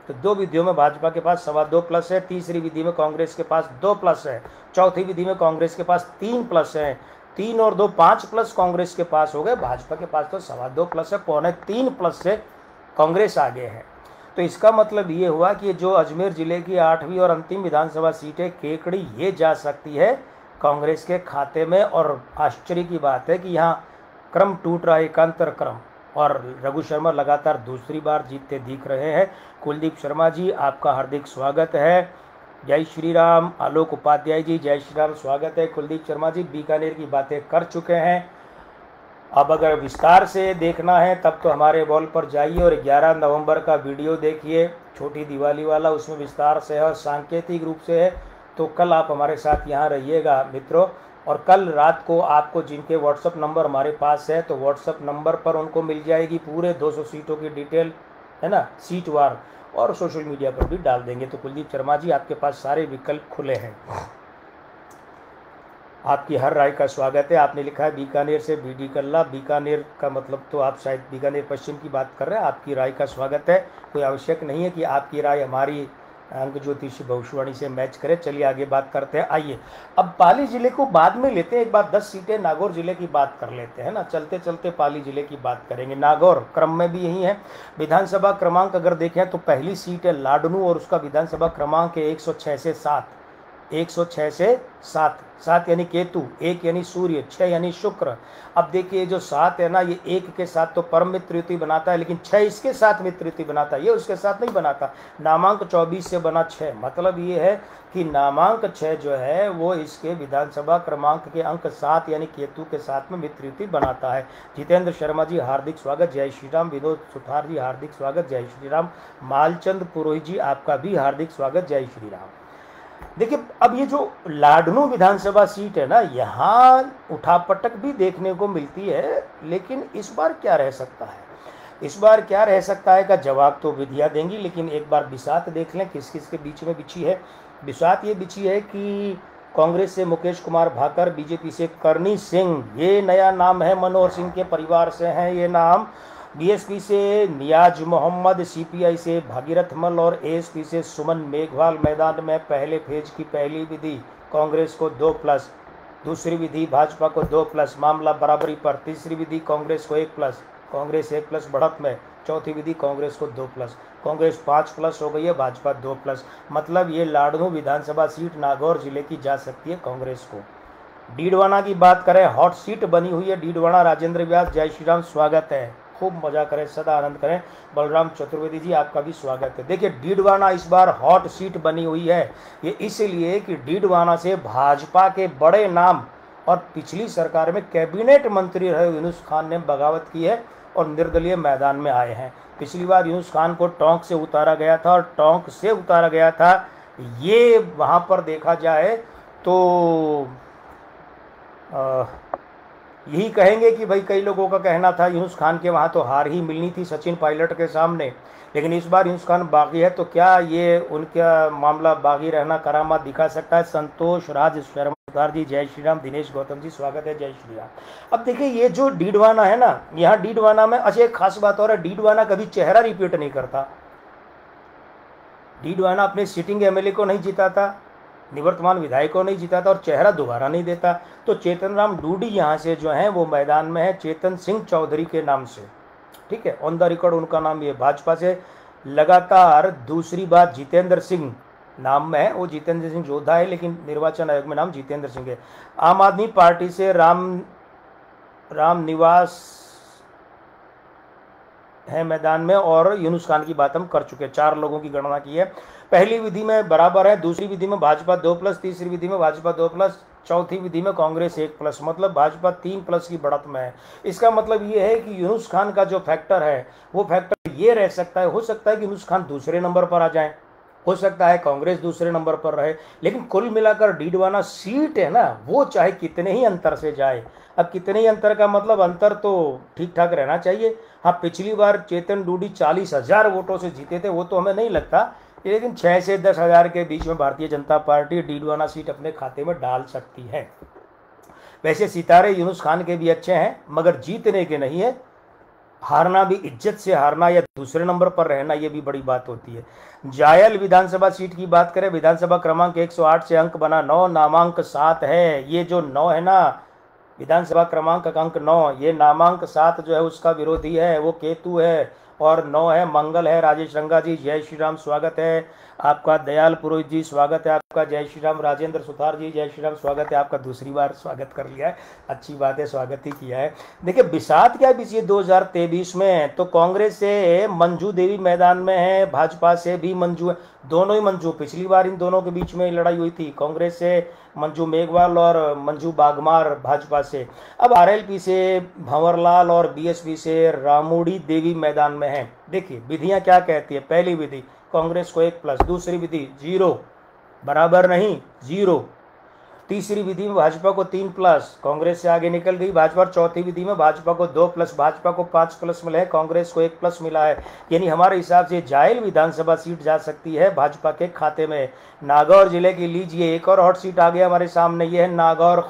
तो 2 विधियों में भाजपा के पास 2.25+ है, तीसरी विधि में कांग्रेस के पास 2+ है, चौथी विधि में कांग्रेस के पास 3+ है। 3 और 2 5+ कांग्रेस के पास हो गए, भाजपा के पास तो 2.25+ है, 2.25+ से कांग्रेस आगे है। तो इसका मतलब ये हुआ कि जो अजमेर जिले की 8वीं और अंतिम विधानसभा सीटें केकड़ी, ये जा सकती है कांग्रेस के खाते में। और आश्चर्य की बात है कि यहाँ क्रम टूट रहा है, एकांतर क्रम, और रघु शर्मा लगातार दूसरी बार जीतते दिख रहे हैं। कुलदीप शर्मा जी, आपका हार्दिक स्वागत है, जय श्री राम। आलोक उपाध्याय जी, जय श्री राम, स्वागत है। कुलदीप शर्मा जी बीकानेर की बातें कर चुके हैं, अब अगर विस्तार से देखना है तब तो हमारे वॉल पर जाइए और 11 नवंबर का वीडियो देखिए, छोटी दिवाली वाला, उसमें विस्तार से है और सांकेतिक रूप से है। तो कल आप हमारे साथ यहाँ रहिएगा मित्रों। और कल रात को आपको जिनके व्हाट्सअप नंबर हमारे पास है, तो व्हाट्सअप नंबर पर उनको मिल जाएगी पूरे 200 सीटों की डिटेल, है ना, सीट वार, और सोशल मीडिया पर भी डाल देंगे। तो कुलदीप शर्मा जी, आपके पास सारे विकल्प खुले हैं, आपकी हर राय का स्वागत है। आपने लिखा है बीकानेर से बीडी कल्ला, बीकानेर का मतलब तो आप शायद बीकानेर पश्चिम की बात कर रहे हैं। आपकी राय का स्वागत है, कोई आवश्यक नहीं है कि आपकी राय हमारी अंक ज्योतिषी भविष्यवाणी से मैच करे। चलिए आगे बात करते हैं। आइए अब पाली जिले को बाद में लेते हैं, एक बार 10 सीटें नागौर जिले की बात कर लेते हैं ना, चलते चलते पाली जिले की बात करेंगे। नागौर क्रम में भी यही है। विधानसभा क्रमांक अगर देखें तो पहली सीट है लाडनू और उसका विधानसभा क्रमांक है 106 से 7, 106 से 7, 7 यानी केतु, 1 यानी सूर्य, 6 यानी शुक्र। अब देखिए जो 7 है ना, ये 1 के साथ तो परम मित्र युति बनाता है, लेकिन 6 इसके साथ मित्र युति बनाता है, ये उसके साथ नहीं बनाता। नामांक 24 से बना 6, मतलब ये है कि नामांक 6 जो है वो इसके विधानसभा क्रमांक के अंक 7 यानी केतु के साथ में मित्र युति बनाता है। जितेंद्र शर्मा जी, हार्दिक स्वागत, जय श्री राम। विनोद सुथार जी, हार्दिक स्वागत, जय श्री राम। मालचंद पुरोहित जी, आपका भी हार्दिक स्वागत, जय श्री राम। देखिए अब ये जो लाडनू विधानसभा सीट है ना, यहाँ उठापटक भी देखने को मिलती है, लेकिन इस बार क्या रह सकता है, इस बार क्या रह सकता है का जवाब तो विधियाँ देंगी, लेकिन एक बार बिसात देख लें किस किस के बीच में बिछी है। बिसात ये बिछी है कि कांग्रेस से मुकेश कुमार भाकर, बीजेपी से करनी सिंह, ये नया नाम है, मनोहर सिंह के परिवार से हैं ये नाम। बीएसपी से नियाज मोहम्मद, सीपीआई से भागीरथ मल और एएसपी से सुमन मेघवाल मैदान में। पहले फेज की पहली विधि कांग्रेस को 2+, दूसरी विधि भाजपा को 2+, मामला बराबरी पर। तीसरी विधि कांग्रेस को 1+, कांग्रेस 1+ बढ़त में। चौथी विधि कांग्रेस को 2+, कांग्रेस 5+ हो गई है, भाजपा 2+। मतलब ये लाडनू विधानसभा सीट नागौर जिले की जा सकती है कांग्रेस को। डीडवाना की बात करें, हॉट सीट बनी हुई है डीडवाना। राजेंद्र व्यास, जय श्री राम, स्वागत है, खूब मजा करें, सदा आनंद करें। बलराम चतुर्वेदी जी, आपका भी स्वागत है। देखिए डीडवाना इस बार हॉट सीट बनी हुई है, ये इसलिए कि डीडवाना से भाजपा के बड़े नाम और पिछली सरकार में कैबिनेट मंत्री रहे यूनुस खान ने बगावत की है और निर्दलीय मैदान में आए हैं। पिछली बार यूनुस खान को टोंक से उतारा गया था, और टोंक से उतारा गया था ये वहाँ पर देखा जाए तो यही कहेंगे कि भाई कई लोगों का कहना था यूनुस खान के वहाँ तो हार ही मिलनी थी सचिन पायलट के सामने, लेकिन इस बार यूनुस खान बागी है, तो क्या ये उनका मामला बागी रहना करामात दिखा सकता है? संतोष राज शर्मा सुधार जी जय श्री राम। दिनेश गौतम जी स्वागत है, जय श्री राम। अब देखिए ये जो डीडवाना है ना, यहाँ डीडवाना में अच्छा एक खास बात और है, डीडवाना कभी चेहरा रिपीट नहीं करता। डीडवाना अपने सिटिंग एमएलए को नहीं जिताता, निवर्तमान विधायक को नहीं जिताता और चेहरा दोबारा नहीं देता। तो चेतन राम डूडी यहाँ से जो है वो मैदान में है चेतन सिंह चौधरी के नाम से, ठीक है, ऑन द रिकॉर्ड उनका नाम ये भाजपा से लगातार दूसरी बार जितेंद्र सिंह नाम में है, वो जितेंद्र सिंह जोधा है लेकिन निर्वाचन आयोग में नाम जितेंद्र सिंह है। आम आदमी पार्टी से राम निवास है मैदान में, और यूनुस खान की बात हम कर चुके हैं, 4 लोगों की गणना की है। पहली विधि में बराबर है, दूसरी विधि में भाजपा 2+, तीसरी विधि में भाजपा 2+, चौथी विधि में कांग्रेस 1+, मतलब भाजपा 3+ की बढ़त में है। इसका मतलब ये है कि यूनुस खान का जो फैक्टर है वो फैक्टर ये रह सकता है, हो सकता है कि यूनुस खान दूसरे नंबर पर आ जाए, हो सकता है कांग्रेस दूसरे नंबर पर रहे, लेकिन कुल मिलाकर डीडवाना सीट है ना, वो चाहे कितने ही अंतर से जाए। अब कितने ही अंतर का मतलब अंतर तो ठीक ठाक रहना चाहिए। हाँ, पिछली बार चेतन डूडी 40,000 वोटों से जीते थे, वो तो हमें नहीं लगता, लेकिन 6 से 10,000 के बीच में भारतीय जनता पार्टी डीडवाना सीट अपने खाते में डाल सकती है। वैसे सितारे यूनुस खान के भी अच्छे हैं, मगर जीतने के नहीं है। हारना भी इज्जत से हारना या दूसरे नंबर पर रहना, ये भी बड़ी बात होती है। जायल विधानसभा सीट की बात करें, विधानसभा क्रमांक 108 से अंक बना 9, नामांक 7 है। ये जो 9 है ना, विधानसभा क्रमांक का अंक 9, ये नामांक 7 जो है उसका विरोधी है, वो केतु है, और 9 है मंगल है। राजेश रंगा जी जय श्री राम स्वागत है आपका। दयाल पुरोहित जी स्वागत है आपका, जय श्री राम। राजेंद्र सुतार जी जय श्री राम स्वागत है आपका, दूसरी बार स्वागत कर लिया है, अच्छी बात है, स्वागत ही किया है। देखिए बिसात क्या बीती 2023 में, तो कांग्रेस से मंजू देवी मैदान में है, भाजपा से भी मंजू है, दोनों ही मंजू। पिछली बार इन दोनों के बीच में लड़ाई हुई थी, कांग्रेस से मंजू मेघवाल और मंजू बागमार भाजपा से। अब आरएलपी से भंवरलाल और बीएसपी से रामुड़ी देवी मैदान में है। देखिए विधियां क्या कहती है, पहली विधि कांग्रेस को 1+, दूसरी विधि 0 बराबर नहीं 0, तीसरी विधि में भाजपा को 3+, कांग्रेस से आगे निकल गई भाजपा, चौथी विधि में भाजपा को 2+, भाजपा को 5+ मिला है, कांग्रेस को 1+ मिला है। यानी हमारे हिसाब से जायल विधानसभा सीट जा सकती है भाजपा के खाते में। नागौर जिले की लीजिए एक और हॉट सीट आ गया हमारे सामने, ये है नागौर,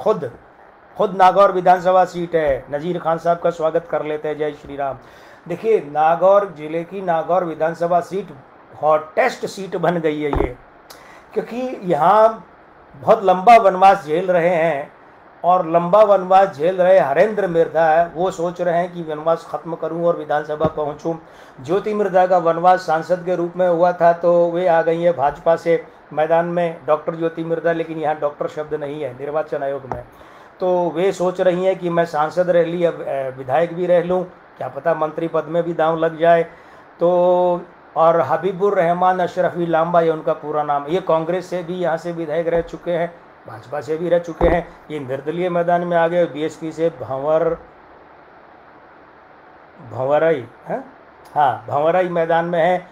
खुद नागौर विधानसभा सीट है। नजीर खान साहब का स्वागत कर लेते हैं, जय श्री राम। देखिए नागौर जिले की नागौर विधानसभा सीट हॉटेस्ट सीट बन गई है ये, क्योंकि यहाँ बहुत लंबा वनवास झेल रहे हैं, और लंबा वनवास झेल रहे हरेंद्र मिर्धा है, वो सोच रहे हैं कि वनवास खत्म करूं और विधानसभा पहुंचूं। ज्योति मिर्धा का वनवास सांसद के रूप में हुआ था, तो वे आ गई है भाजपा से मैदान में, डॉक्टर ज्योति मिर्धा, लेकिन यहाँ डॉक्टर शब्द नहीं है निर्वाचन आयोग में। तो वे सोच रही हैं कि मैं सांसद रह ली, अब विधायक भी रह लूँ, क्या पता मंत्री पद में भी दांव लग जाए। तो और हबीबुर रहमान अशरफी लांबा, ये उनका पूरा नाम, ये कांग्रेस से भी यहाँ से विधायक रह चुके हैं, भाजपा से भी रह चुके हैं, ये निर्दलीय मैदान में आ गए। बीएसपी से भंवरई है, हाँ भंवरई मैदान में है।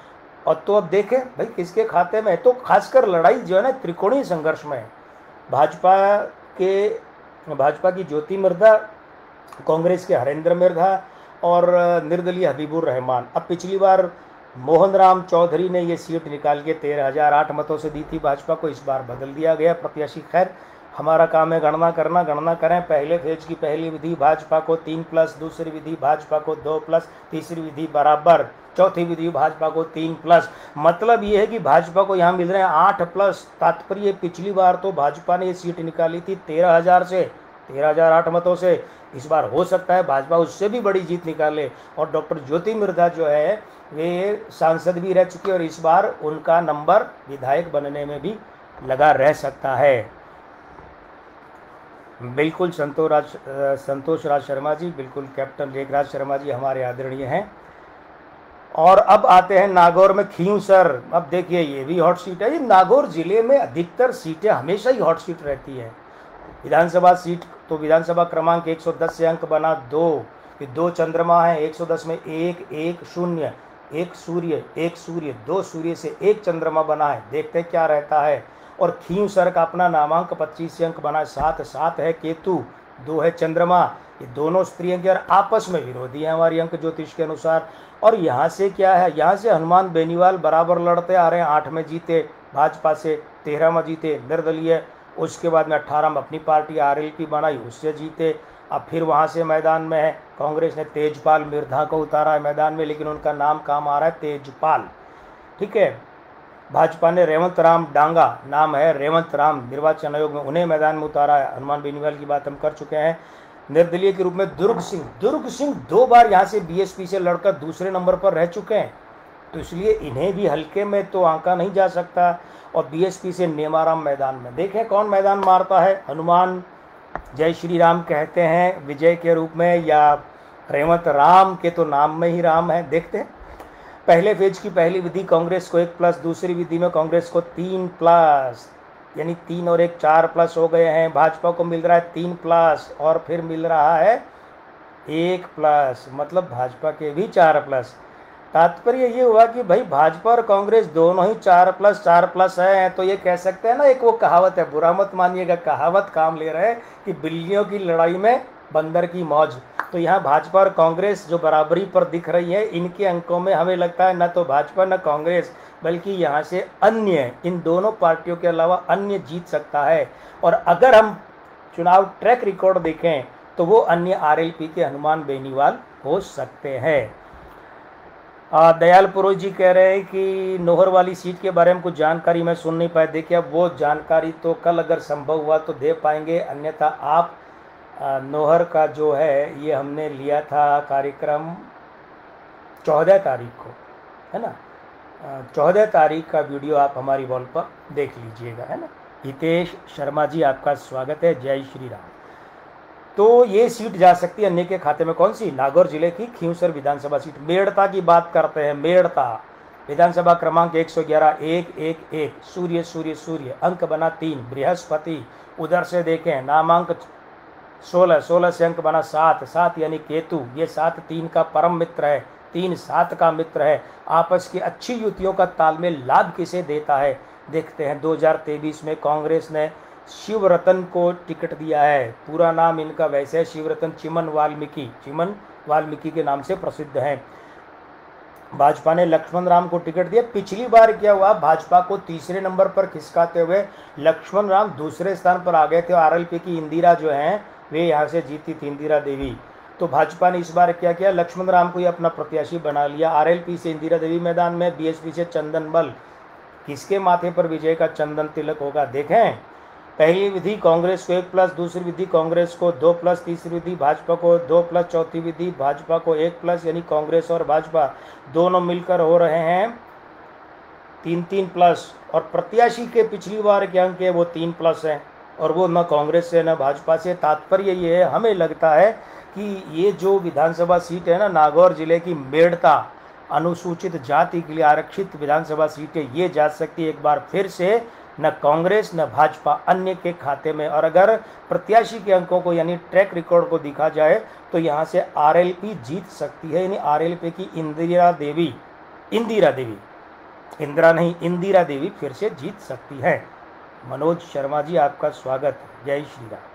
और तो अब देखें भाई किसके खाते में है, तो खासकर लड़ाई जो है ना त्रिकोणीय संघर्ष में है। भाजपा की ज्योति मिर्धा, कांग्रेस के हरेंद्र मिर्धा और निर्दलीय हबीबुर रहमान। अब पिछली बार मोहन राम चौधरी ने ये सीट निकाल के 13,008 मतों से दी थी भाजपा को, इस बार बदल दिया गया प्रत्याशी। खैर हमारा काम है गणना करना, गणना करें। पहले फेज की पहली विधि भाजपा को 3+, दूसरी विधि भाजपा को 2+, तीसरी विधि बराबर, चौथी विधि भाजपा को 3+। मतलब ये है कि भाजपा को यहाँ मिल रहे हैं 8+। तात्पर्य पिछली बार तो भाजपा ने ये सीट निकाली थी 13,008 मतों से, इस बार हो सकता है भाजपा उससे भी बड़ी जीत निकाले। और डॉक्टर ज्योति मिर्धा जो है वे सांसद भी रह चुके, और इस बार उनका नंबर विधायक बनने में भी लगा रह सकता है। बिल्कुल संतोष राज शर्मा जी, बिल्कुल कैप्टन लेखराज शर्मा जी हमारे आदरणीय हैं। और अब आते हैं नागौर में खींवसर। अब देखिए ये भी हॉट सीट है। ये नागौर जिले में अधिकतर सीटें हमेशा ही हॉट सीट रहती है। विधानसभा सीट तो विधानसभा क्रमांक 110 से अंक बना 2, फिर 2 चंद्रमा है, 110 में 1 0, 1 सूर्य, 2 सूर्य से 1 चंद्रमा बना है। देखते हैं क्या रहता है। और खींवसर का अपना नामांक 25 से अंक बना 7, 7 है केतु, 2 है चंद्रमा। ये दोनों स्त्री अंक और आपस में विरोधी है हमारी अंक ज्योतिष के अनुसार। और यहाँ से क्या है, यहाँ से हनुमान बेनीवाल बराबर लड़ते आ रहे हैं, 8 में जीते भाजपा से, 13 में जीते निर्दलीय, उसके बाद में 18 में अपनी पार्टी आरएलपी बनाई, उससे जीते। अब फिर वहाँ से मैदान में है, कांग्रेस ने तेजपाल मिर्धा को उतारा है मैदान में, लेकिन उनका नाम काम आ रहा है तेजपाल, ठीक है। भाजपा ने रेवंत राम डांगा, नाम है रेवंत राम, निर्वाचन आयोग में उन्हें मैदान में उतारा है। हनुमान बेनीवाल की बात हम कर चुके हैं। निर्दलीय के रूप में दुर्ग सिंह 2 बार यहाँ से बीएसपी से लड़कर दूसरे नंबर पर रह चुके हैं, तो इसलिए इन्हें भी हल्के में तो आंका नहीं जा सकता। और बीएसपी से नेमाराम मैदान में, देखें कौन मैदान मारता है। हनुमान जय श्री राम कहते हैं विजय के रूप में, या रेवंत राम के तो नाम में ही राम है। देखते हैं, पहले फेज की पहली विधि कांग्रेस को 1+, दूसरी विधि में कांग्रेस को 3+, यानी 3 और 1 4+ हो गए हैं। भाजपा को मिल रहा है 3+ और फिर मिल रहा है 1+, मतलब भाजपा के भी 4+। तात्पर्य ये हुआ कि भाई भाजपा और कांग्रेस दोनों ही 4+4+ है। तो ये कह सकते हैं ना, एक वो कहावत है, बुरा मत मानिएगा, कहावत काम ले रहे हैं कि बिल्लियों की लड़ाई में बंदर की मौज। तो यहाँ भाजपा और कांग्रेस जो बराबरी पर दिख रही है, इनके अंकों में हमें लगता है न तो भाजपा न कांग्रेस, बल्कि यहाँ से अन्य, इन दोनों पार्टियों के अलावा अन्य जीत सकता है। और अगर हम चुनाव ट्रैक रिकॉर्ड देखें तो वो अन्य आरएलपी के हनुमान बेनीवाल हो सकते हैं। दयाल पुरोहित जी कह रहे हैं कि नोहर वाली सीट के बारे में कुछ जानकारी मैं सुन नहीं पाया। देखिए, अब वो जानकारी तो कल अगर संभव हुआ तो दे पाएंगे, अन्यथा आप नोहर का जो है ये हमने लिया था कार्यक्रम 14 तारीख को, है ना, 14 तारीख का वीडियो आप हमारी वॉल पर देख लीजिएगा, है ना। हितेश शर्मा जी आपका स्वागत है, जय श्री राम। तो ये सीट जा सकती है अन्य के खाते में, कौन सी, नागौर जिले की खींवसर विधानसभा सीट। मेड़ता की बात करते हैं, मेड़ता विधानसभा क्रमांक 111 111, सूर्य सूर्य सूर्य, अंक बना 3, बृहस्पति, उधर से देखें नामांक 16 से अंक बना 7, 7 यानी केतु, ये 7 3 का परम मित्र है, 3 7 का मित्र है। आपस की अच्छी युतियों का तालमेल लाभ किसे देता है, देखते हैं। 2023 में कांग्रेस ने शिवरतन को टिकट दिया है, पूरा नाम इनका वैसे है शिवरतन चिमन वाल्मीकि के नाम से प्रसिद्ध हैं। भाजपा ने लक्ष्मण राम को टिकट दिया। पिछली बार क्या हुआ, भाजपा को तीसरे नंबर पर खिसकाते हुए लक्ष्मण राम दूसरे स्थान पर आ गए थे। आरएलपी की इंदिरा जो हैं वे यहाँ से जीती थी, इंदिरा देवी। तो भाजपा ने इस बार क्या किया, लक्ष्मण राम को ही अपना प्रत्याशी बना लिया। आरएलपी से इंदिरा देवी मैदान में, बीएसपी से चंदन बल। किसके माथे पर विजय का चंदन तिलक होगा, देखें। पहली विधि कांग्रेस को 1+, दूसरी विधि कांग्रेस को 2+, तीसरी विधि भाजपा को 2+, चौथी विधि भाजपा को 1+, यानी कांग्रेस और भाजपा दोनों मिलकर हो रहे हैं 3+। और प्रत्याशी के पिछली बार के अंक है वो 3+ हैं, और वो न कांग्रेस से न भाजपा से। तात्पर्य ये है, हमें लगता है कि ये जो विधानसभा सीट है ना, नागौर जिले की मेड़ता अनुसूचित जाति के लिए आरक्षित विधानसभा सीट है, ये जा सकती है एक बार फिर से न कांग्रेस न भाजपा अन्य के खाते में। और अगर प्रत्याशी के अंकों को यानी ट्रैक रिकॉर्ड को देखा जाए तो यहाँ से आरएलपी जीत सकती है, यानी आरएलपी की इंदिरा देवी फिर से जीत सकती है। मनोज शर्मा जी आपका स्वागत है, जय श्री राम।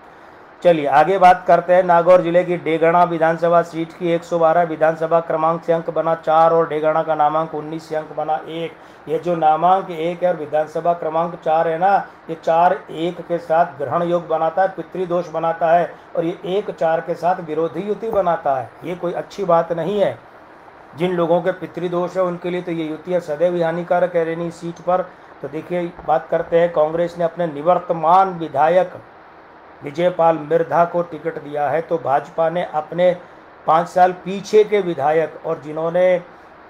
चलिए आगे बात करते हैं। नागौर जिले की डेगणा विधानसभा सीट की 112 विधानसभा क्रमांक से अंक बना 4 और डेगणा का नामांक 19 से अंक बना 1। ये जो नामांक 1 है और विधानसभा क्रमांक 4 है ना, ये 4 1 के साथ ग्रहण योग बनाता है, पितृदोष बनाता है, और ये 1 4 के साथ विरोधी युति बनाता है। ये कोई अच्छी बात नहीं है। जिन लोगों के पितृदोष है उनके लिए तो ये युतियाँ सदैव हानिकारक है रहनी सीट पर। तो देखिए, बात करते हैं, कांग्रेस ने अपने निवर्तमान विधायक विजयपाल मिर्धा को टिकट दिया है, तो भाजपा ने अपने 5 साल पीछे के विधायक और जिन्होंने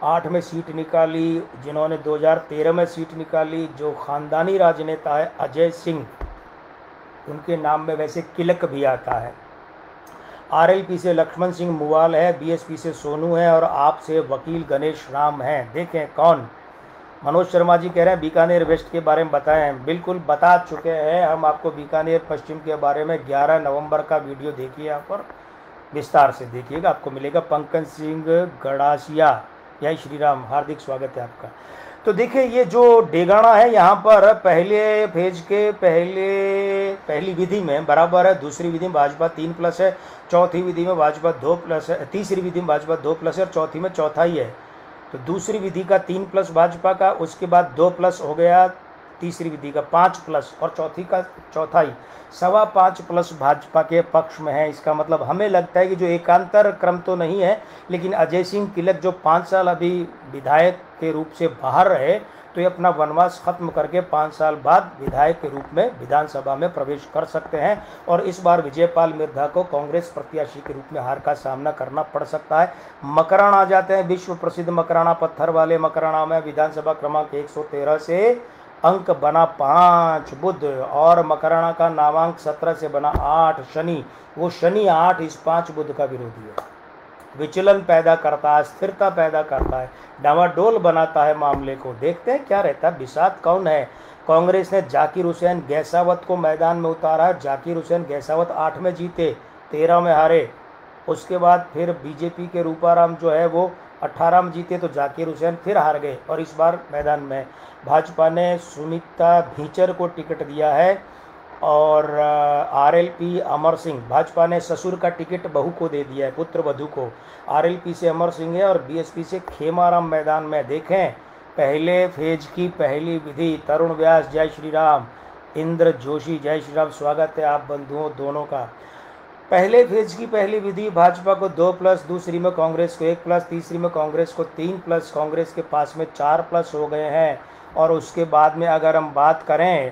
8 में सीट निकाली, जिन्होंने 2013 में सीट निकाली, जो ख़ानदानी राजनेता है अजय सिंह, उनके नाम में वैसे किलक भी आता है। आरएलपी से लक्ष्मण सिंह मुवाल है, बीएसपी से सोनू है, और आप से वकील गणेश राम हैं। देखें कौन। मनोज शर्मा जी कह रहे हैं बीकानेर वेस्ट के बारे में बताएं। बिल्कुल बता चुके हैं हम आपको बीकानेर पश्चिम के बारे में। 11 नवंबर का वीडियो देखिए, यहाँ पर विस्तार से देखिएगा, आपको मिलेगा। पंकज सिंह गड़ासिया, जय श्री राम, हार्दिक स्वागत है आपका। तो देखिए ये जो डेगाना है यहाँ पर पहले फेज के पहली विधि में बराबर है, दूसरी विधि में भाजपा 3+ है, चौथी विधि में भाजपा 2+ है, तीसरी विधि में भाजपा 2+ है और चौथी में चौथा ही है। तो दूसरी विधि का 3+ भाजपा का, उसके बाद 2+ हो गया, तीसरी विधि का 5+ और चौथी का चौथाई 5.25+ भाजपा के पक्ष में है। इसका मतलब हमें लगता है कि जो एकांतर क्रम तो नहीं है, लेकिन अजय सिंह किलक जो 5 साल अभी विधायक के रूप से बाहर रहे, तो ये अपना वनवास खत्म करके 5 साल बाद विधायक के रूप में विधानसभा में प्रवेश कर सकते हैं और इस बार विजयपाल मिर्धा को कांग्रेस प्रत्याशी के रूप में हार का सामना करना पड़ सकता है। मकराना आ जाते हैं, विश्व प्रसिद्ध मकराना, पत्थर वाले मकराना में विधानसभा क्रमांक 113 से अंक बना 5 बुध और मकराना का नामांक 17 से बना 8 शनि। वो शनि 8 इस 5 बुध का विरोधी है, विचलन पैदा करता है, स्थिरता पैदा करता है, डामाडोल बनाता है मामले को। देखते हैं क्या रहता है। बिसात कौन है? कांग्रेस ने जाकिर हुसैन गैसावत को मैदान में उतारा। जाकिर हुसैन गैसावत 8 में जीते, 13 में हारे। उसके बाद फिर बीजेपी के रूपाराम जो है वो 18 में जीते, तो जाकिर हुसैन फिर हार गए और इस बार मैदान में भाजपा ने सुनीता भीचर को टिकट दिया है और आरएलपी अमर सिंह, भाजपा ने ससुर का टिकट बहू को दे दिया है, पुत्र वधू को। आरएलपी से अमर सिंह है और बीएसपी से खेमाराम मैदान में। देखें पहले फेज की पहली विधि, तरुण व्यास जय श्री राम, इंद्र जोशी जय श्री राम, स्वागत है आप बंधुओं दोनों का। पहले फेज की पहली विधि भाजपा को 2+, दूसरी में कांग्रेस को 1+, तीसरी में कांग्रेस को 3+, कांग्रेस के पास में 4+ हो गए हैं। और उसके बाद में अगर हम बात करें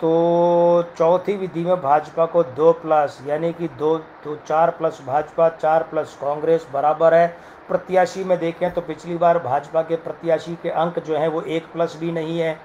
तो चौथी विधि में भाजपा को 2+, यानी कि 4+ भाजपा 4+ कांग्रेस बराबर है। प्रत्याशी में देखें तो पिछली बार भाजपा के प्रत्याशी के अंक जो हैं वो 1+ भी नहीं है।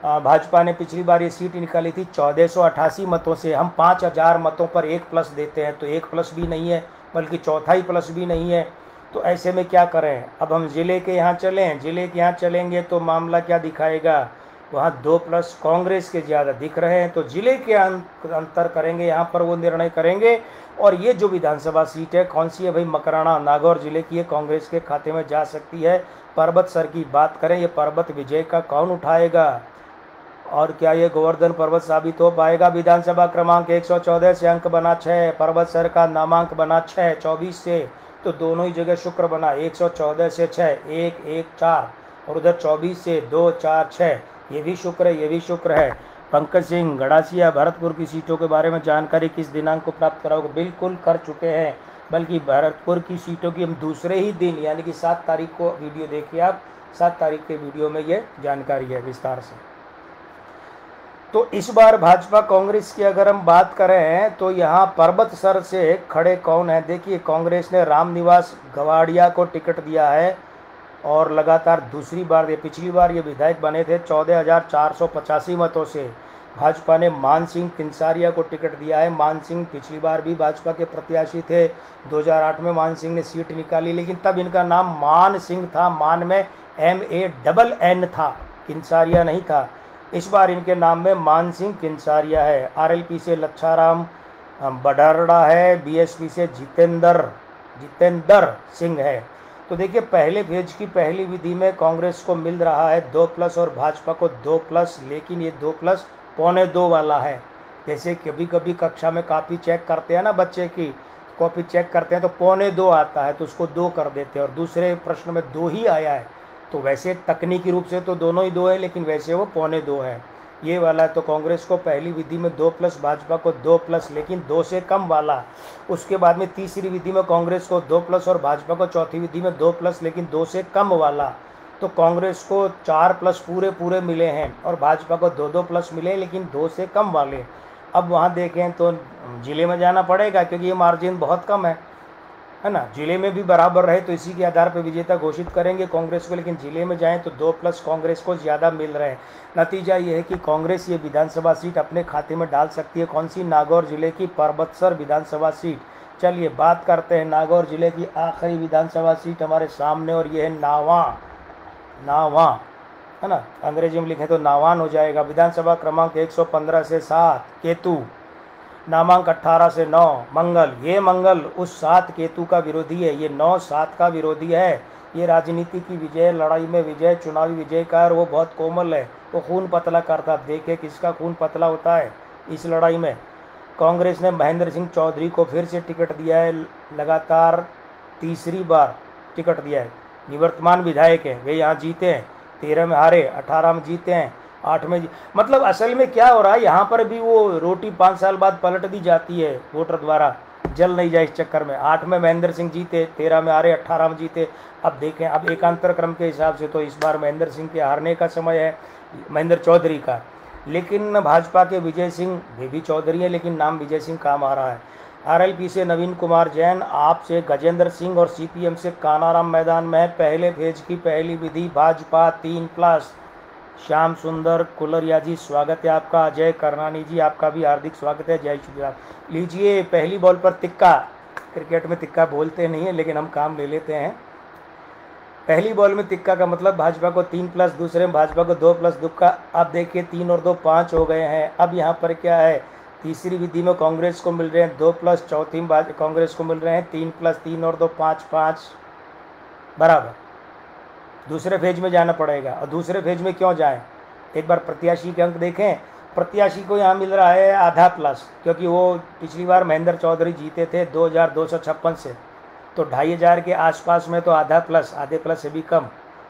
भाजपा ने पिछली बार ये सीट निकाली थी 1488 मतों से। हम 5000 मतों पर 1+ देते हैं तो 1+ भी नहीं है, बल्कि चौथाई प्लस भी नहीं है। तो ऐसे में क्या करें? अब हम ज़िले के यहाँ चलें, ज़िले के यहाँ चलेंगे तो मामला क्या दिखाएगा? वहाँ 2+ कांग्रेस के ज़्यादा दिख रहे हैं, तो ज़िले के अंतर करेंगे, यहाँ पर वो निर्णय करेंगे। और ये जो विधानसभा सीट है कौन सी है भाई? मकराना नागौर ज़िले की है, कांग्रेस के खाते में जा सकती है। पर्वत सर की बात करें, ये पर्वत विजय का कौन उठाएगा और क्या ये गोवर्धन पर्वत साबित हो पाएगा? विधानसभा क्रमांक 114 से अंक बना 6, पर्वत सर का नामांक बना 6 24 से, तो दोनों ही जगह शुक्र बना। 114 से 6 1 1 4 और उधर 24 से 2 4 6, ये भी शुक्र है, ये भी शुक्र है। पंकज सिंह गड़ासिया भरतपुर की सीटों के बारे में जानकारी किस दिनांक को प्राप्त कराओगे? बिल्कुल कर चुके हैं, बल्कि भरतपुर की सीटों की हम दूसरे ही दिन यानी कि 7 तारीख को वीडियो देखिए आप, 7 तारीख के वीडियो में ये जानकारी है विस्तार से। तो इस बार भाजपा कांग्रेस की अगर हम बात करें तो यहाँ पर्वत सर से खड़े कौन है? देखिए कांग्रेस ने रामनिवास गवाड़िया को टिकट दिया है और लगातार दूसरी बार, ये पिछली बार ये विधायक बने थे 14,485 मतों से। भाजपा ने मान सिंह किंसारिया को टिकट दिया है। मान सिंह पिछली बार भी भाजपा के प्रत्याशी थे, 2008 में मान सिंह ने सीट निकाली, लेकिन तब इनका नाम मान सिंह था, मान में MANN था, किंसारिया नहीं था। इस बार इनके नाम में मान सिंह किंसारिया है। आरएलपी से लच्छाराम बडारड़ा है, बीएसपी से जितेंद्र सिंह है। तो देखिए पहले फेज की पहली विधि में कांग्रेस को मिल रहा है 2+ और भाजपा को 2+, लेकिन ये 2+ पौने 2 वाला है। जैसे कभी कभी कक्षा में कॉपी चेक करते हैं ना, बच्चे की कॉपी चेक करते हैं तो पौने 2 आता है तो उसको 2 कर देते हैं, और दूसरे प्रश्न में 2 ही आया है। तो वैसे तकनीकी रूप से तो दोनों ही 2 है, लेकिन वैसे वो पौने 2 है, ये वाला। तो कांग्रेस को पहली विधि में 2+, भाजपा को 2+, लेकिन 2 से कम वाला। उसके बाद में तीसरी विधि में कांग्रेस को 2+ और भाजपा को चौथी विधि में 2+, लेकिन 2 से कम वाला। तो कांग्रेस को 4+ पूरे मिले हैं और भाजपा को 2+ मिले, लेकिन 2 से कम वाले। अब वहाँ देखें तो ज़िले में जाना पड़ेगा क्योंकि ये मार्जिन बहुत कम है ना। ज़िले में भी बराबर रहे तो इसी के आधार पर विजेता घोषित करेंगे कांग्रेस को, लेकिन ज़िले में जाएं तो 2+ कांग्रेस को ज़्यादा मिल रहे हैं। नतीजा ये है कि कांग्रेस ये विधानसभा सीट अपने खाते में डाल सकती है। कौन सी? नागौर जिले की पर्वतसर विधानसभा सीट। चलिए बात करते हैं नागौर जिले की आखिरी विधानसभा सीट हमारे सामने, और ये है नावा है ना, अंग्रेजी में लिखें तो नावान हो जाएगा। विधानसभा क्रमांक 115 से 7 केतु, नामांक 18 से 9 मंगल। ये मंगल उस 7 केतु का विरोधी है, ये 9 7 का विरोधी है। ये राजनीति की विजय, लड़ाई में विजय, चुनावी विजय का, और वो बहुत कोमल है, वो खून पतला करता। देखे किसका खून पतला होता है इस लड़ाई में। कांग्रेस ने महेंद्र सिंह चौधरी को फिर से टिकट दिया है, लगातार तीसरी बार टिकट दिया है। निवर्तमान विधायक हैं, वे यहाँ जीते हैं, 13 में हारे, 18 में जीते हैं, 8 में मतलब असल में क्या हो रहा है, यहाँ पर भी वो रोटी 5 साल बाद पलट दी जाती है वोटर द्वारा, जल नहीं जाए इस चक्कर में। 8 में महेंद्र सिंह जीते, 13 में हारे, 18 में जीते। अब देखें, अब एकांतर क्रम के हिसाब से तो इस बार महेंद्र सिंह के हारने का समय है, महेंद्र चौधरी का। लेकिन भाजपा के विजय सिंह, वे भी चौधरी है लेकिन नाम विजय सिंह काम आ रहा है। आरएलपी से नवीन कुमार जैन, आप से गजेंद्र सिंह और सीपीएम से कानाराम मैदान में है। पहले फेज की पहली विधि भाजपा 3+। श्याम सुंदर कुलरिया जी, स्वागत है आपका। अजय करनानी जी, आपका भी हार्दिक स्वागत है। जय श्री राम। लीजिए, पहली बॉल पर तिक्का। क्रिकेट में तिक्का बोलते नहीं है लेकिन हम काम ले लेते हैं। पहली बॉल में तिक्का का मतलब भाजपा को 3+, दूसरे में भाजपा को 2+ दुक्का। अब देखिए 3 और 2 5 हो गए हैं। अब यहाँ पर क्या है, तीसरी विधि में कांग्रेस को मिल रहे हैं 2+, चौथी में कांग्रेस को मिल रहे हैं 3+, 3 और 2 5 बराबर। दूसरे फेज में जाना पड़ेगा, और दूसरे फेज में क्यों जाएं, एक बार प्रत्याशी के अंक देखें। प्रत्याशी को यहाँ मिल रहा है आधा प्लस, क्योंकि वो पिछली बार महेंद्र चौधरी जीते थे 2256 से, तो 2500 के आसपास में तो आधा प्लस, आधे प्लस से भी कम,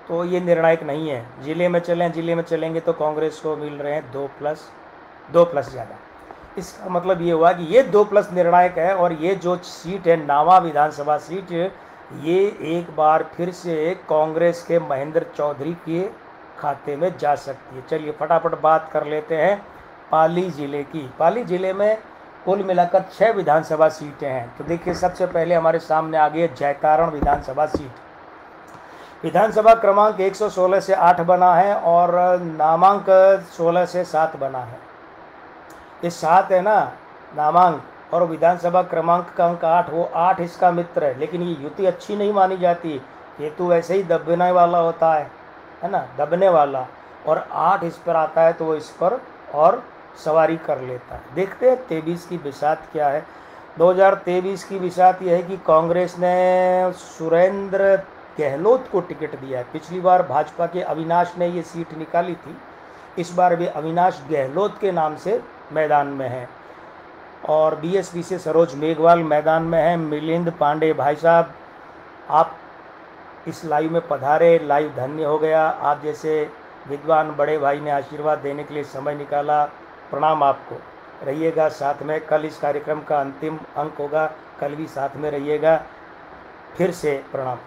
तो ये निर्णायक नहीं है। जिले में चलेंगे तो कांग्रेस को मिल रहे हैं 2+ ज़्यादा। इसका मतलब ये हुआ कि ये 2+ निर्णायक है, और ये जो सीट है नावा विधानसभा सीट, ये एक बार फिर से कांग्रेस के महेंद्र चौधरी के खाते में जा सकती है। चलिए फटाफट बात कर लेते हैं पाली ज़िले की। पाली ज़िले में कुल मिलाकर 6 विधानसभा सीटें हैं। तो देखिए, सबसे पहले हमारे सामने आ गई जैतारण विधानसभा सीट। विधानसभा क्रमांक 116 से 8 बना है, और नामांक 16 से 7 बना है। ये 7 है ना नामांक, और विधानसभा क्रमांक का अंक 8, वो 8 इसका मित्र है। लेकिन ये युति अच्छी नहीं मानी जाती, ये तो वैसे ही दबने वाला होता है ना, दबने वाला। और 8 इस पर आता है तो वो इस पर और सवारी कर लेता है। देखते हैं 23 की बिसात क्या है। 2023 की बिसात यह है कि कांग्रेस ने सुरेंद्र गहलोत को टिकट दिया है। पिछली बार भाजपा के अविनाश ने ये सीट निकाली थी, इस बार भी अविनाश गहलोत के नाम से मैदान में है। और बीएसपी से सरोज मेघवाल मैदान में है। मिलिंद पांडे, भाई साहब आप इस लाइव में पधारे, लाइव धन्य हो गया। आप जैसे विद्वान बड़े भाई ने आशीर्वाद देने के लिए समय निकाला, प्रणाम आपको। रहिएगा साथ में, कल इस कार्यक्रम का अंतिम अंक होगा, कल भी साथ में रहिएगा। फिर से प्रणाम।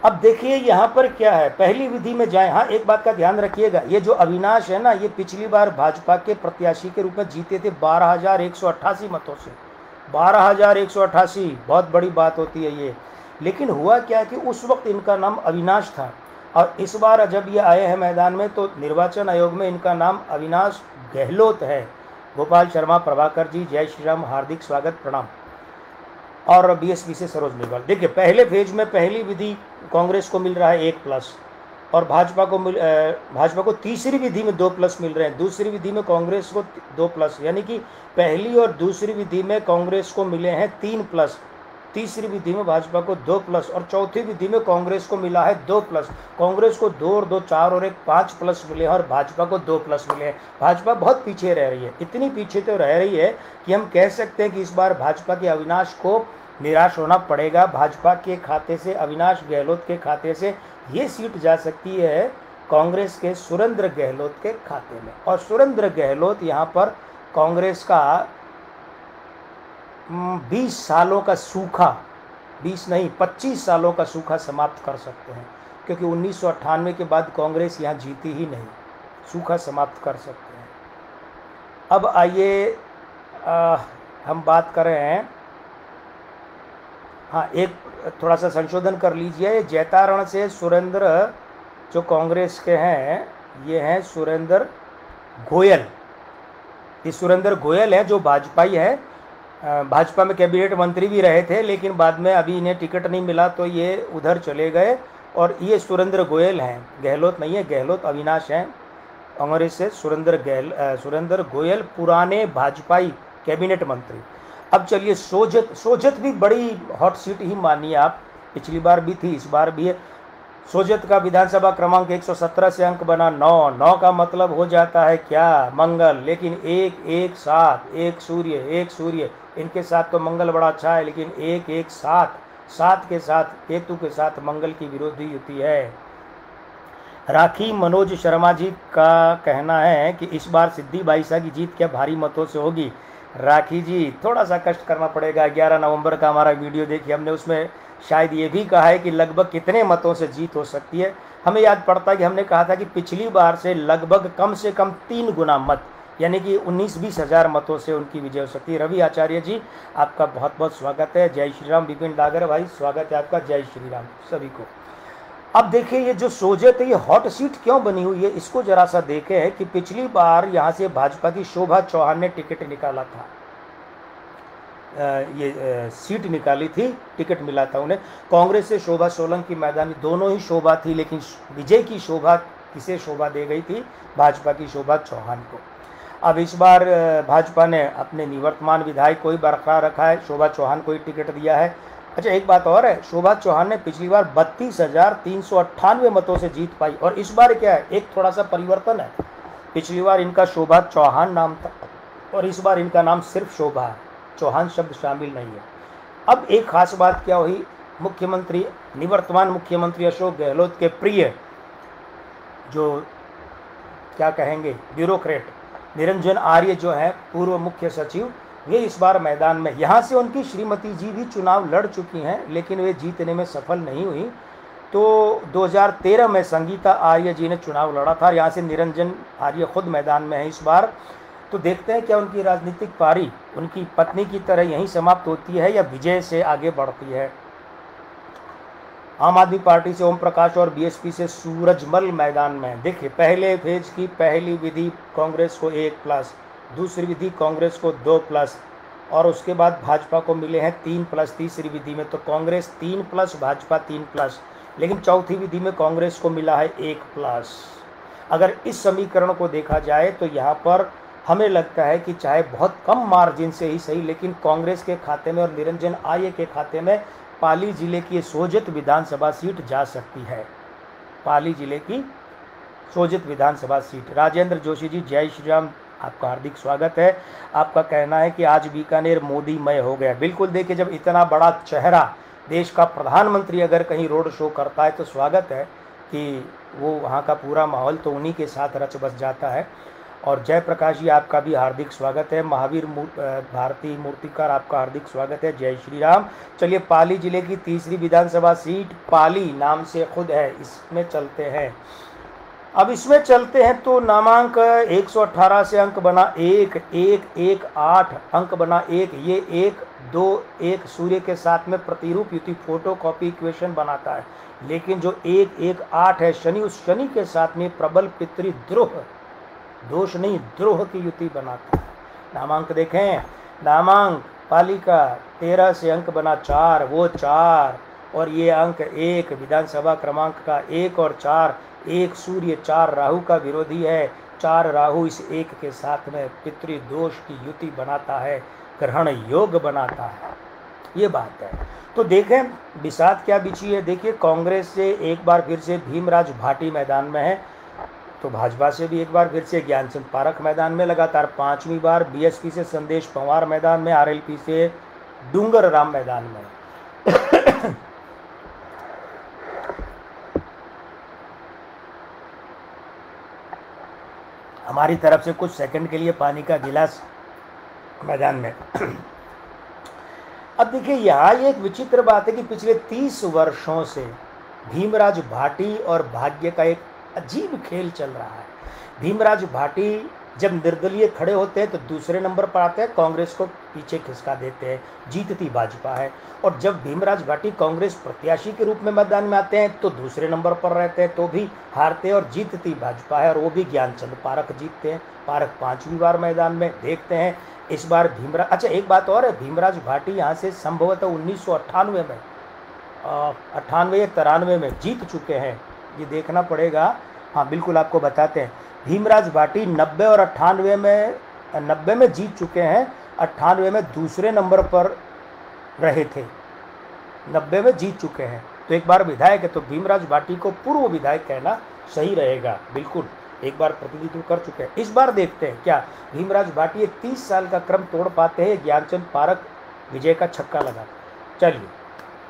अब देखिए यहाँ पर क्या है, पहली विधि में जाएं। हाँ, एक बात का ध्यान रखिएगा, ये जो अविनाश है ना, ये पिछली बार भाजपा के प्रत्याशी के रूप में जीते थे 12,188 मतों से। 12,188 बहुत बड़ी बात होती है ये। लेकिन हुआ क्या कि उस वक्त इनका नाम अविनाश था, और इस बार जब ये आए हैं मैदान में तो निर्वाचन आयोग में इनका नाम अविनाश गहलोत है। गोपाल शर्मा, प्रभाकर जी, जय श्री राम, हार्दिक स्वागत, प्रणाम। और बीएसपी से सरोज मेघवाल। देखिए, पहले फेज में पहली विधि कांग्रेस को मिल रहा है 1+, और भाजपा को तीसरी विधि में 2+ मिल रहे हैं। दूसरी विधि में कांग्रेस को 2+, यानी कि पहली और दूसरी विधि में कांग्रेस को मिले हैं 3+, तीसरी विधि में भाजपा को 2+, और चौथी विधि में कांग्रेस को मिला है 2+। कांग्रेस को 2 और 2 4 और 1 5+ मिले हैं, और भाजपा को 2+ मिले हैं। भाजपा बहुत पीछे रह रही है, इतनी पीछे तो रह रही है कि हम कह सकते हैं कि इस बार भाजपा के अविनाश को निराश होना पड़ेगा। भाजपा के खाते से, अविनाश गहलोत के खाते से ये सीट जा सकती है कांग्रेस के सुरेंद्र गहलोत के खाते में। और सुरेंद्र गहलोत यहाँ पर कांग्रेस का 20 सालों का सूखा, 20 नहीं 25 सालों का सूखा समाप्त कर सकते हैं, क्योंकि 1998 के बाद कांग्रेस यहाँ जीती ही नहीं। सूखा समाप्त कर सकते हैं। अब आइए हम बात कर रहे हैं, हाँ एक थोड़ा सा संशोधन कर लीजिए। जैतारण से सुरेंद्र जो कांग्रेस के हैं, ये हैं सुरेंद्र गोयल। ये सुरेंद्र गोयल है जो भाजपाई है, भाजपा में कैबिनेट मंत्री भी रहे थे, लेकिन बाद में अभी इन्हें टिकट नहीं मिला तो ये उधर चले गए। और ये सुरेंद्र गोयल हैं, गहलोत नहीं है, गहलोत अविनाश हैं। कांग्रेस से सुरेंद्र गोयल पुराने भाजपाई कैबिनेट मंत्री। अब चलिए सोजत भी बड़ी हॉट सीट ही मानिए आप। पिछली बार भी थी, इस बार भी है। सोजत का विधानसभा क्रमांक 117 से अंक बना 9। 9 का मतलब हो जाता है क्या? मंगल। लेकिन 1 1 7, एक सूर्य, इनके साथ तो मंगल बड़ा अच्छा है, लेकिन 1 1 7, 7 के साथ केतु के साथ मंगल की विरोधी युति है। राखी मनोज शर्मा जी का कहना है कि इस बार सिद्धि बाईसा की जीत क्या भारी मतों से होगी? राखी जी, थोड़ा सा कष्ट करना पड़ेगा। 11 नवंबर का हमारा वीडियो देखिए, हमने उसमें शायद ये भी कहा है कि लगभग कितने मतों से जीत हो सकती है। हमें याद पड़ता है कि हमने कहा था कि पिछली बार से लगभग कम से कम 3 गुना मत, यानी कि 19-20 हज़ार मतों से उनकी विजय हो सकती है। रवि आचार्य जी, आपका बहुत बहुत स्वागत है। जय श्री राम। विपिन डागर भाई, स्वागत है आपका। जय श्री राम सभी को। अब देखिए, ये जो सोजत है, ये हॉट सीट क्यों बनी हुई है, इसको जरा सा देखे है कि पिछली बार यहाँ से भाजपा की शोभा चौहान ने टिकट निकाला था, सीट निकाली थी, टिकट मिला था उन्हें। कांग्रेस से शोभा सोलंकी मैदान में, दोनों ही शोभा थी, लेकिन विजय की शोभा किसे शोभा दे गई थी? भाजपा की शोभा चौहान को। अब इस बार भाजपा ने अपने निवर्तमान विधायक को ही बरकरार रखा है, शोभा चौहान को ही टिकट दिया है। अच्छा, एक बात और है, शोभा चौहान ने पिछली बार 32,398 मतों से जीत पाई, और इस बार क्या है, एक थोड़ा सा परिवर्तन है। पिछली बार इनका शोभा चौहान नाम था और इस बार इनका नाम सिर्फ शोभा है, चौहान शब्द शामिल नहीं है। अब एक खास बात क्या हुई, मुख्यमंत्री, निवर्तमान मुख्यमंत्री अशोक गहलोत के प्रिय, जो क्या कहेंगे, ब्यूरोक्रेट निरंजन आर्य जो है पूर्व मुख्य सचिव, वे इस बार मैदान में, यहाँ से उनकी श्रीमती जी भी चुनाव लड़ चुकी हैं, लेकिन वे जीतने में सफल नहीं हुई। तो 2013 में संगीता आर्य जी ने चुनाव लड़ा था, यहाँ से निरंजन आर्य खुद मैदान में है इस बार। तो देखते हैं क्या उनकी राजनीतिक पारी उनकी पत्नी की तरह यहीं समाप्त होती है या विजय से आगे बढ़ती है। आम आदमी पार्टी से ओम प्रकाश और बीएसपी से सूरजमल मैदान में। देखिए, पहले फेज की पहली विधि कांग्रेस को 1+, दूसरी विधि कांग्रेस को 2+, और उसके बाद भाजपा को मिले हैं 3+ तीसरी विधि में। तो कांग्रेस 3+, भाजपा 3+, लेकिन चौथी विधि में कांग्रेस को मिला है 1+। अगर इस समीकरण को देखा जाए तो यहाँ पर हमें लगता है कि चाहे बहुत कम मार्जिन से ही सही, लेकिन कांग्रेस के खाते में और निरंजन आर्य के खाते में पाली जिले की सोजत विधानसभा सीट जा सकती है। पाली जिले की सोजत विधानसभा सीट। राजेंद्र जोशी जी, जय श्री राम, आपका हार्दिक स्वागत है। आपका कहना है कि आज बीकानेर मोदीमय हो गया। बिल्कुल, देखिए, जब इतना बड़ा चेहरा देश का प्रधानमंत्री अगर कहीं रोड शो करता है तो स्वागत है कि वो वहाँ का पूरा माहौल तो उन्हीं के साथ रच बस जाता है। और जयप्रकाश जी, आपका भी हार्दिक स्वागत है। महावीर भारती मूर्तिकार, आपका हार्दिक स्वागत है। जय श्री राम। चलिए, पाली जिले की तीसरी विधानसभा सीट, पाली नाम से खुद है, इसमें चलते हैं। अब इसमें चलते हैं तो नामांक 118 से अंक बना 1 1 1 8, अंक बना 1, ये 1 2 1 सूर्य के साथ में प्रतिरूप युति फोटो कॉपी इक्वेशन बनाता है। लेकिन जो 1 1 8 है, शनि, उस शनि के साथ में प्रबल पितृद्रोह, दोष नहीं द्रोह की युति बनाता है। नामांक देखें, नामांक पाली का 13 से अंक बना 4, वो 4, और ये अंक 1 विधानसभा क्रमांक का 1 और 4, 1 सूर्य 4 राहु का विरोधी है। 4 राहु इस 1 के साथ में पितृदोष की युति बनाता है, ग्रहण योग बनाता है, ये बात है। तो देखें बिसात क्या बिछी है। देखिए, कांग्रेस से एक बार फिर से भीमराज भाटी मैदान में है, तो भाजपा से भी एक बार फिर से ज्ञानचंद पारख मैदान में, लगातार 5वीं बार बीएसपी से संदेश पंवार मैदान में, आरएलपी से डूंगर राम मैदान में। हमारी तरफ से कुछ सेकंड के लिए पानी का गिलास मैदान में। अब देखिए, यहाँ ये एक विचित्र बात है कि पिछले 30 वर्षों से भीमराज भाटी और भाग्य का एक अजीब खेल चल रहा है। भीमराज भाटी जब निर्दलीय खड़े होते हैं तो दूसरे नंबर पर आते हैं, कांग्रेस को पीछे खिसका देते हैं, जीतती भाजपा है। और जब भीमराज भाटी कांग्रेस प्रत्याशी के रूप में मैदान में आते हैं तो दूसरे नंबर पर रहते हैं, तो भी हारते हैं, और जीतती भाजपा है, और वो भी ज्ञानचंद पारख जीतते हैं। पारख 5वीं बार मैदान में। देखते हैं इस बार भीमराज, अच्छा एक बात और है, भीमराज भाटी यहाँ से संभवतः 1998 में 98 या 93 में जीत चुके हैं, ये देखना पड़ेगा। हाँ बिल्कुल, आपको बताते हैं। भीमराज भाटी 90 और 98 में, 90 में जीत चुके हैं, 98 में दूसरे नंबर पर रहे थे। 90 में जीत चुके हैं, तो एक बार विधायक है तो भीमराज भाटी को पूर्व विधायक कहना सही रहेगा। बिल्कुल, एक बार प्रतिनिधित्व कर चुके हैं। इस बार देखते हैं क्या भीमराज भाटी 30 साल का क्रम तोड़ पाते हैं। ज्ञानचंद पारख विजय का छक्का लगा। चलिए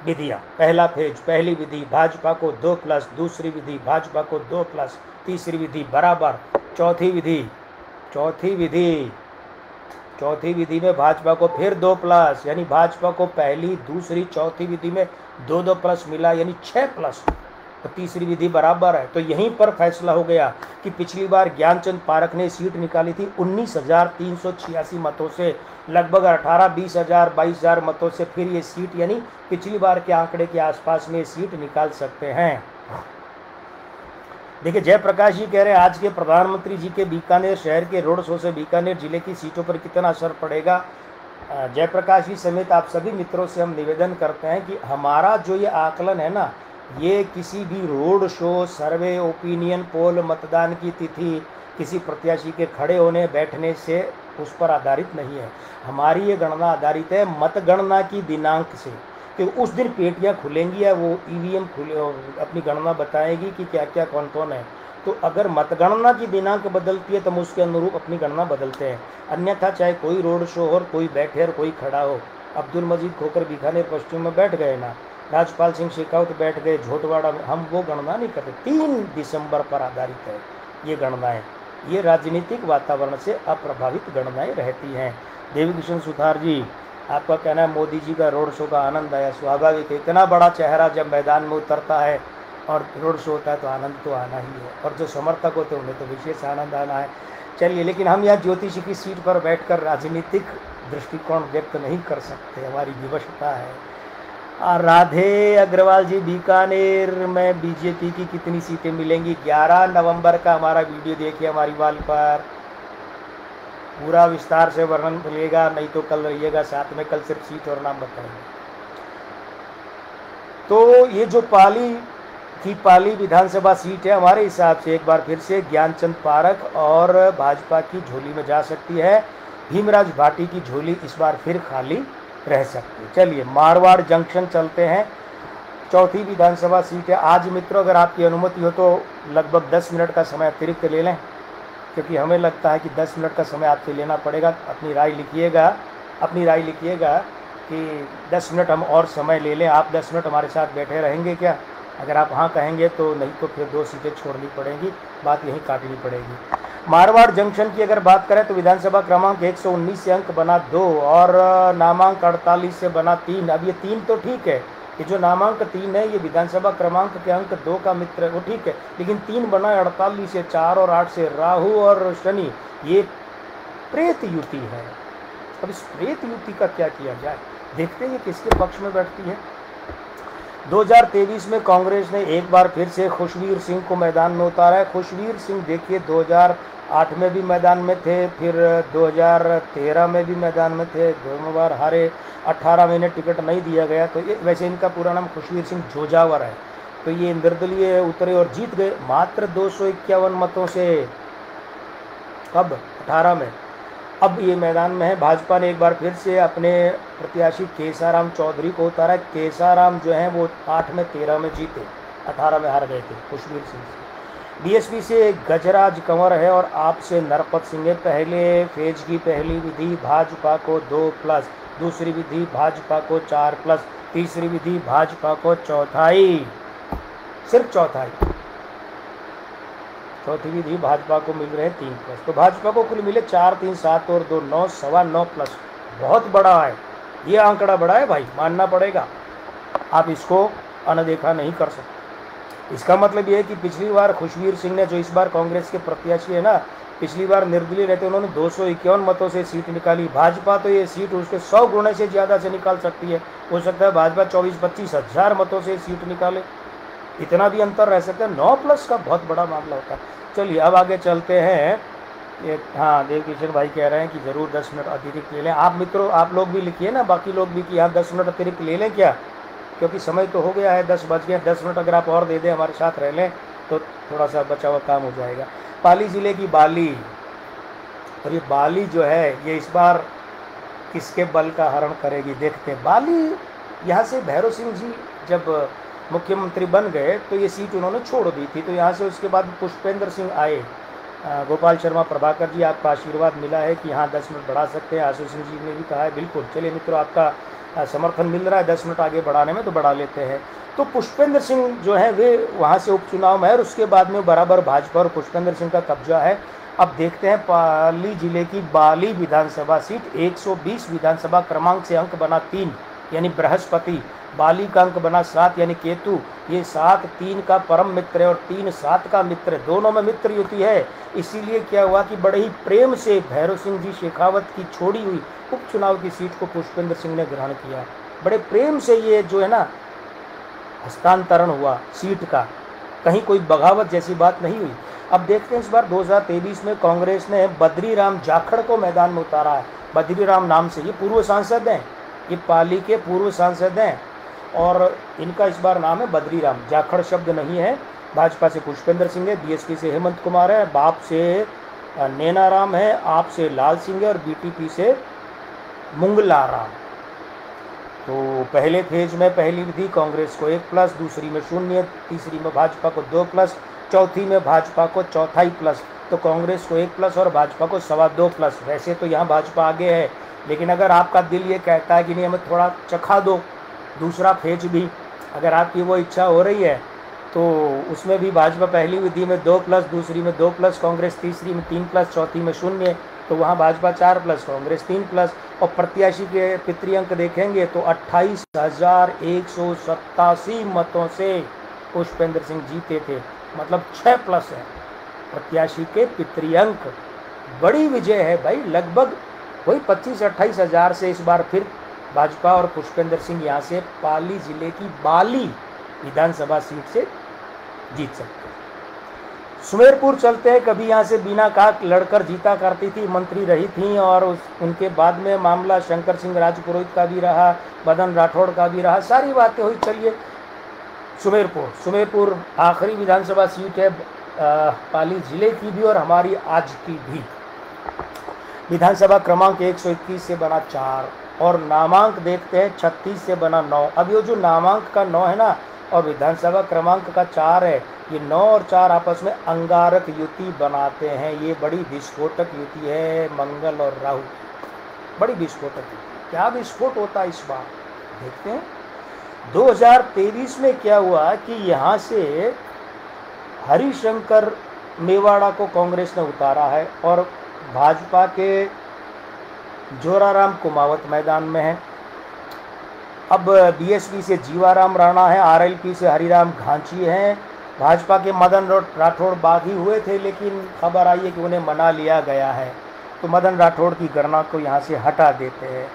विधियाँ, पहला फेज, पहली विधि भाजपा को 2+, दूसरी विधि भाजपा को 2+, तीसरी विधि बराबर, चौथी विधि में भाजपा को फिर 2+, यानी भाजपा को पहली, दूसरी, चौथी विधि में 2-2 प्लस मिला, यानी 6+, तो तीसरी विधि बराबर है। तो यहीं पर फैसला हो गया कि पिछली बार ज्ञानचंद पारख ने सीट निकाली थी 19,386 मतों से, लगभग 18-20,000 22,000 मतों से फिर ये सीट, यानी पिछली बार के आंकड़े के आसपास में सीट निकाल सकते हैं। देखिए जयप्रकाश जी कह रहे हैं आज के प्रधानमंत्री जी के बीकानेर शहर के रोड शो से बीकानेर जिले की सीटों पर कितना असर पड़ेगा। जयप्रकाश जी समेत आप सभी मित्रों से हम निवेदन करते हैं कि हमारा जो ये आकलन है ना, ये किसी भी रोड शो, सर्वे, ओपिनियन पोल, मतदान की तिथि, किसी प्रत्याशी के खड़े होने बैठने से उस पर आधारित नहीं है। हमारी ये गणना आधारित है मतगणना की दिनांक से, कि उस दिन पेटियां खुलेंगी या वो ईवीएम अपनी गणना बताएगी कि क्या क्या कौन कौन है। तो अगर मतगणना की दिनांक बदलती है तो हम उसके अनुरूप अपनी गणना बदलते हैं, अन्यथा चाहे कोई रोड शो हो, कोई बैठे और कोई खड़ा हो। अब्दुल मजीद खोकर बीकानेर पश्चिम में बैठ गए ना, राजपाल सिंह शेखावत बैठ गए झोटवाड़ा में, हम वो गणना नहीं करते। 3 दिसंबर पर आधारित है ये गणनाएं, ये राजनीतिक वातावरण से अप्रभावित गणनाएं रहती हैं। देवी किशन सुथार जी, आपका कहना है मोदी जी का रोड शो का आनंद आया। स्वाभाविक है, इतना बड़ा चेहरा जब मैदान में उतरता है और रोड शो होता है तो आनंद तो आना ही है, और जो समर्थक होते हैं उन्हें तो विशेष आनंद आना है। चलिए, लेकिन हम यहाँ ज्योतिषी की सीट पर बैठकर राजनीतिक दृष्टिकोण व्यक्त नहीं कर सकते, हमारी विवशता है। राधे अग्रवाल जी, बीकानेर में बीजेपी की कितनी सीटें मिलेंगी? 11 नवंबर का हमारा वीडियो देखिए हमारी वाल पर, पूरा विस्तार से वर्णन मिलेगा, नहीं तो कल रहिएगा साथ में, कल सिर्फ सीट और नाम बताएंगे। तो ये जो पाली विधानसभा सीट है, हमारे हिसाब से एक बार फिर से ज्ञानचंद पारख और भाजपा की झोली में जा सकती है। भीमराज भाटी की झोली इस बार फिर खाली रह सकती है। चलिए मारवाड़ जंक्शन चलते हैं, चौथी विधानसभा सीट है। आज मित्रों अगर आपकी अनुमति हो तो लगभग 10 मिनट का समय अतिरिक्त ले लें, क्योंकि हमें लगता है कि 10 मिनट का समय आपसे लेना पड़ेगा। अपनी राय लिखिएगा कि 10 मिनट हम और समय ले लें। आप 10 मिनट हमारे साथ बैठे रहेंगे क्या? अगर आप हाँ कहेंगे तो, नहीं तो फिर 2 सीटें छोड़नी पड़ेंगी, बात यहीं काटनी पड़ेगी। मारवाड़ जंक्शन की अगर बात करें तो विधानसभा क्रमांक 119 से अंक बना 2 और नामांक 48 से बना 3। अब ये 3 तो ठीक है, ये जो नामांक 3 है ये विधानसभा क्रमांक के अंक 2 का मित्र है, वो ठीक है, लेकिन 3 बना 48 से, 4 और 8 से राहु और शनि, ये प्रेत युति है। अब इस प्रेत युति का क्या किया जाए, देखते हैं ये किसके पक्ष में बैठती है। 2023 में कांग्रेस ने एक बार फिर से खुशवीर सिंह को मैदान में उतारा है। खुशवीर सिंह देखिए 2008 में भी मैदान में थे, फिर 2013 में भी मैदान में थे, दोनों बार हारे। 18 में इन्हें टिकट नहीं दिया गया, तो ये वैसे इनका पूरा नाम खुशवीर सिंह जोजावर है। तो ये निर्दलीय उतरे और जीत गए मात्र 251 मतों से। कब? 18 में। अब ये मैदान में है। भाजपा ने एक बार फिर से अपने प्रत्याशी केसाराम चौधरी को उतारा। केसाराम जो हैं वो 8 में 13 में जीते, 18 में हार गए थे खुशवीर सिंह से। बीएसपी से गजराज कंवर है और आपसे नरपत सिंह है। पहले फेज की पहली विधि भाजपा को 2+, दूसरी विधि भाजपा को 4+, तीसरी विधि भाजपा को चौथाई, सिर्फ चौथाई। चौथी विधि भाजपा को मिल रहे हैं 3+, तो भाजपा को कुल मिले 4, 3, 7 और 2, 9, 9.25+। बहुत बड़ा है ये आंकड़ा, बड़ा है भाई, मानना पड़ेगा, आप इसको अनदेखा नहीं कर सकते। इसका मतलब ये है कि पिछली बार खुशवीर सिंह ने, जो इस बार कांग्रेस के प्रत्याशी है ना, पिछली बार निर्दलीय रहते उन्होंने 251 मतों से सीट निकाली। भाजपा तो ये सीट उसके 100 गुने से ज़्यादा से निकाल सकती है। हो सकता है भाजपा 24-25 हज़ार मतों से सीट निकाले, इतना भी अंतर रह सकता है। 9+ का बहुत बड़ा मामला होता है। चलिए अब आगे चलते हैं। हाँ, देव किशन भाई कह रहे हैं कि ज़रूर 10 मिनट अतिरिक्त ले लें। आप मित्रों, आप लोग भी लिखिए ना, बाकी लोग भी, कि यहाँ 10 मिनट अतिरिक्त ले लें क्या, क्योंकि समय तो हो गया है, 10 बज गए। 10 मिनट अगर आप और दे दें, हमारे साथ रह लें, तो थोड़ा सा बचा हुआ काम हो जाएगा। पाली ज़िले की बाली, और ये बाली जो है ये इस बार किसके बल का हरण करेगी, देखते हैं। बाली यहाँ से भैरव सिंह जी जब मुख्यमंत्री बन गए तो ये सीट उन्होंने छोड़ दी थी, तो यहाँ से उसके बाद पुष्पेंद्र सिंह आए। गोपाल शर्मा प्रभाकर जी, आपका आशीर्वाद मिला है कि यहाँ 10 मिनट बढ़ा सकते हैं। आशु सिंह जी ने भी कहा है बिल्कुल। चलिए मित्रों, आपका समर्थन मिल रहा है 10 मिनट आगे बढ़ाने में, तो बढ़ा लेते हैं। तो पुष्पेंद्र सिंह जो है वे वहाँ से उपचुनाव में है और उसके बाद में बराबर भाजपा और पुष्पेंद्र सिंह का कब्जा है। अब देखते हैं पाली जिले की बाली विधानसभा सीट 120 विधानसभा क्रमांक से अंक बना 3 यानी बृहस्पति, बाली का अंक बना 7 यानी केतु। ये 7 3 का परम मित्र है और 3 7 का मित्र है, दोनों में मित्र युति है। इसीलिए क्या हुआ कि बड़े ही प्रेम से भैरव सिंह जी शेखावत की छोड़ी हुई उपचुनाव की सीट को पुष्पेंद्र सिंह ने ग्रहण किया। बड़े प्रेम से ये जो है ना हस्तांतरण हुआ सीट का, कहीं कोई बगावत जैसी बात नहीं हुई। अब देखते हैं इस बार 2023 में कांग्रेस ने बद्रीराम जाखड़ को मैदान में उतारा है। बद्रीराम नाम से ये पूर्व सांसद हैं, ये पाली के पूर्व सांसद हैं और इनका इस बार नाम है बद्रीराम, जाखड़ शब्द नहीं है। भाजपा से पुष्पेंद्र सिंह है, बीएसपी से हेमंत कुमार है, बाप से नैनाराम है, आप से लाल सिंह है और बीटीपी से मुंगलाराम। तो पहले फेज में पहली विधि कांग्रेस को 1+, दूसरी में 0, तीसरी में भाजपा को 2+, चौथी में भाजपा को चौथाई प्लस। तो कांग्रेस को 1+ और भाजपा को 2.25+। वैसे तो यहाँ भाजपा आगे है, लेकिन अगर आपका दिल ये कहता है कि नहीं हमें थोड़ा चखा दो दूसरा फेज भी, अगर आपकी वो इच्छा हो रही है, तो उसमें भी भाजपा पहली विधि में 2+, दूसरी में 2+, कांग्रेस तीसरी में 3+, चौथी में 0, तो वहाँ भाजपा 4+, कांग्रेस 3+। और प्रत्याशी के पितृ अंक देखेंगे तो 28,187 मतों से पुष्पेंद्र सिंह जीते थे, मतलब 6+ है प्रत्याशी के पितृ अंक। बड़ी विजय है भाई, लगभग वही 25-28 हज़ार से इस बार फिर भाजपा और पुष्पेंद्र सिंह यहाँ से पाली जिले की बाली विधानसभा सीट से जीत सकते हैं। सुमेरपुर चलते हैं। कभी यहाँ से बीना काक लड़कर जीता करती थी, मंत्री रही थी और उनके बाद में मामला शंकर सिंह राजपुरोहित का भी रहा, मदन राठौड़ का भी रहा, सारी बातें हुई। चलिए सुमेरपुर आखिरी विधानसभा सीट है पाली जिले की भी और हमारी आज की भी। विधानसभा क्रमांक 121 से बना 4 और नामांक देखते हैं 36 से बना 9। अब ये जो नामांक का 9 है ना और विधानसभा क्रमांक का 4 है, ये 9 और 4 आपस में अंगारक युति बनाते हैं। ये बड़ी विस्फोटक युति है, मंगल और राहु, बड़ी विस्फोटक युति। क्या विस्फोट होता है इस बार देखते हैं। 2023 में क्या हुआ कि यहाँ से हरिशंकर मेवाड़ा को कांग्रेस ने उतारा है और भाजपा के जोराराम कुमावत मैदान में है। अब बीएसपी से जीवाराम राणा है, आरएलपी से हरिराम घांची हैं, भाजपा के मदन राठौड़ बागी हुए थे लेकिन खबर आई है कि उन्हें मना लिया गया है, तो मदन राठौड़ की गणना को यहाँ से हटा देते हैं।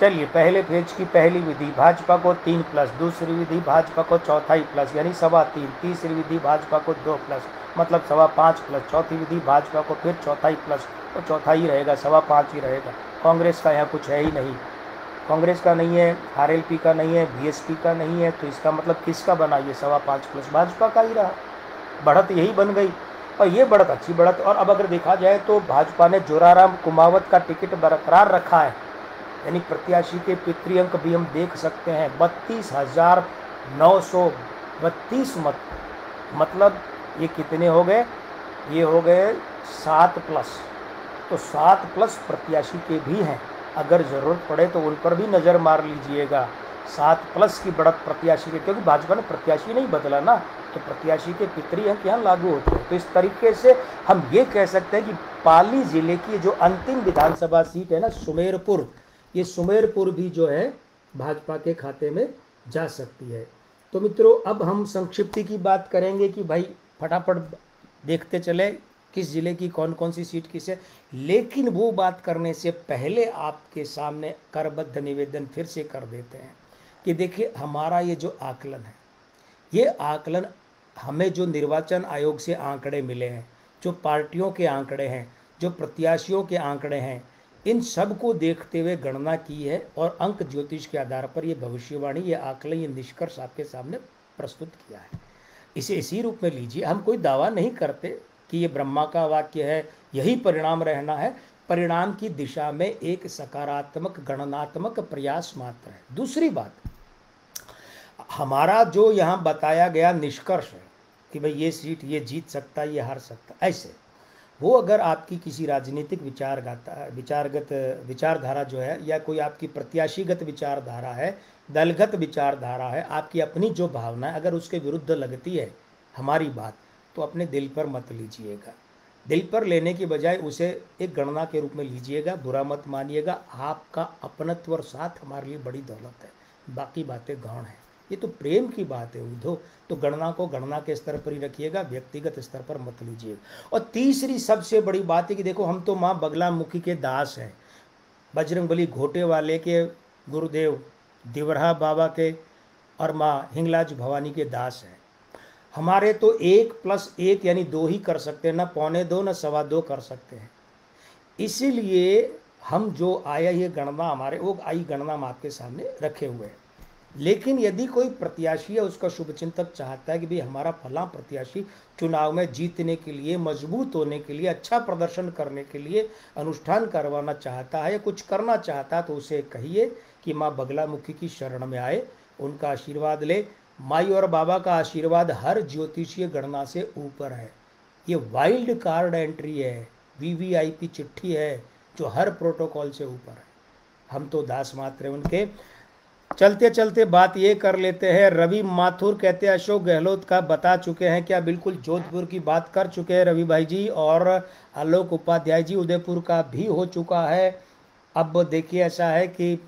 चलिए, पहले फेज की पहली विधि भाजपा को 3+, दूसरी विधि भाजपा को 1/4+ यानी 3.25, तीसरी विधि भाजपा को 2+, मतलब 5.25+, चौथी विधि भाजपा को फिर 1/4+ और चौथा ही रहेगा, 5.25 ही रहेगा। कांग्रेस का यहाँ कुछ है ही नहीं, कांग्रेस का नहीं है, आरएलपी का नहीं है, बीएसपी का नहीं है, तो इसका मतलब किसका बना? ये 5.25+ भाजपा का ही रहा। बढ़त यही बन गई और ये बढ़त अच्छी बढ़त। और अब अगर देखा जाए तो भाजपा ने जोराराम कुमावत का टिकट बरकरार रखा है, यानी प्रत्याशी के पितृ अंक भी हम देख सकते हैं 32,932 मत, मतलब ये कितने हो गए? ये हो गए 7+, तो 7+ प्रत्याशी के भी हैं। अगर ज़रूरत पड़े तो उन पर भी नज़र मार लीजिएगा। 7+ की बढ़त प्रत्याशी के, क्योंकि भाजपा ने प्रत्याशी नहीं बदला ना, तो प्रत्याशी के पितृ अंक यहाँ लागू होते हैं। तो इस तरीके से हम ये कह सकते हैं कि पाली जिले की जो अंतिम विधानसभा सीट है ना सुमेरपुर, ये सुमेरपुर भी जो है भाजपा के खाते में जा सकती है। तो मित्रों, अब हम संक्षिप्ति की बात करेंगे कि भाई फटाफट देखते चले किस जिले की कौन कौन सी सीट किस है। लेकिन वो बात करने से पहले आपके सामने करबद्ध निवेदन फिर से कर देते हैं कि देखिए, हमारा ये जो आकलन है, ये आकलन हमें जो निर्वाचन आयोग से आंकड़े मिले हैं, जो पार्टियों के आंकड़े हैं, जो प्रत्याशियों के आंकड़े हैं, इन सब को देखते हुए गणना की है और अंक ज्योतिष के आधार पर ये भविष्यवाणी, ये आकलन, ये निष्कर्ष आपके सामने प्रस्तुत किया है। इसे इसी रूप में लीजिए। हम कोई दावा नहीं करते कि ये ब्रह्मा का वाक्य है, यही परिणाम रहना है। परिणाम की दिशा में एक सकारात्मक गणनात्मक प्रयास मात्र है। दूसरी बात, हमारा जो यहाँ बताया गया निष्कर्ष है कि भाई ये सीट ये जीत सकता है, ये हार सकता है, ऐसे वो अगर आपकी किसी राजनीतिक विचारगत विचारधारा जो है, या कोई आपकी प्रत्याशीगत विचारधारा है, दलगत विचारधारा है, आपकी अपनी जो भावना है, अगर उसके विरुद्ध लगती है हमारी बात, तो अपने दिल पर मत लीजिएगा। दिल पर लेने की बजाय उसे एक गणना के रूप में लीजिएगा, बुरा मत मानिएगा। आपका अपनत्व और साथ हमारे लिए बड़ी दौलत है, बाकी बातें गौण है। ये तो प्रेम की बात है उद्धव, तो गणना को गणना के स्तर पर ही रखिएगा, व्यक्तिगत स्तर पर मत लीजिएगा। और तीसरी सबसे बड़ी बात है कि देखो, हम तो माँ बगलामुखी के दास हैं, बजरंगबली घोटे वाले के गुरुदेव दिवरहा बाबा के और माँ हिंगलाज भवानी के दास हैं। हमारे तो 1+1 यानी 2 ही कर सकते हैं, ना 1.25 ना 2.25 कर सकते हैं। इसीलिए हम जो आया ये गणना हमारे, वो आई गणना हम आपके सामने रखे हुए हैं। लेकिन यदि कोई प्रत्याशी है, उसका शुभचिंतक चाहता है कि भाई हमारा फला प्रत्याशी चुनाव में जीतने के लिए, मजबूत होने के लिए, अच्छा प्रदर्शन करने के लिए अनुष्ठान करवाना चाहता है या कुछ करना चाहता है, तो उसे कहिए कि माँ बगलामुखी की शरण में आए, उनका आशीर्वाद ले। माई और बाबा का आशीर्वाद हर ज्योतिषीय गणना से ऊपर है। ये वाइल्ड कार्ड एंट्री है, वीवीआईपी चिट्ठी है, जो हर प्रोटोकॉल से ऊपर है। हम तो दास मात्र हैं उनके। चलते चलते बात ये कर लेते हैं, रवि माथुर कहते हैं अशोक गहलोत का बता चुके हैं क्या? बिल्कुल, जोधपुर की बात कर चुके हैं रवि भाई जी, और आलोक उपाध्याय जी उदयपुर का भी हो चुका है। अब देखिए, ऐसा है कि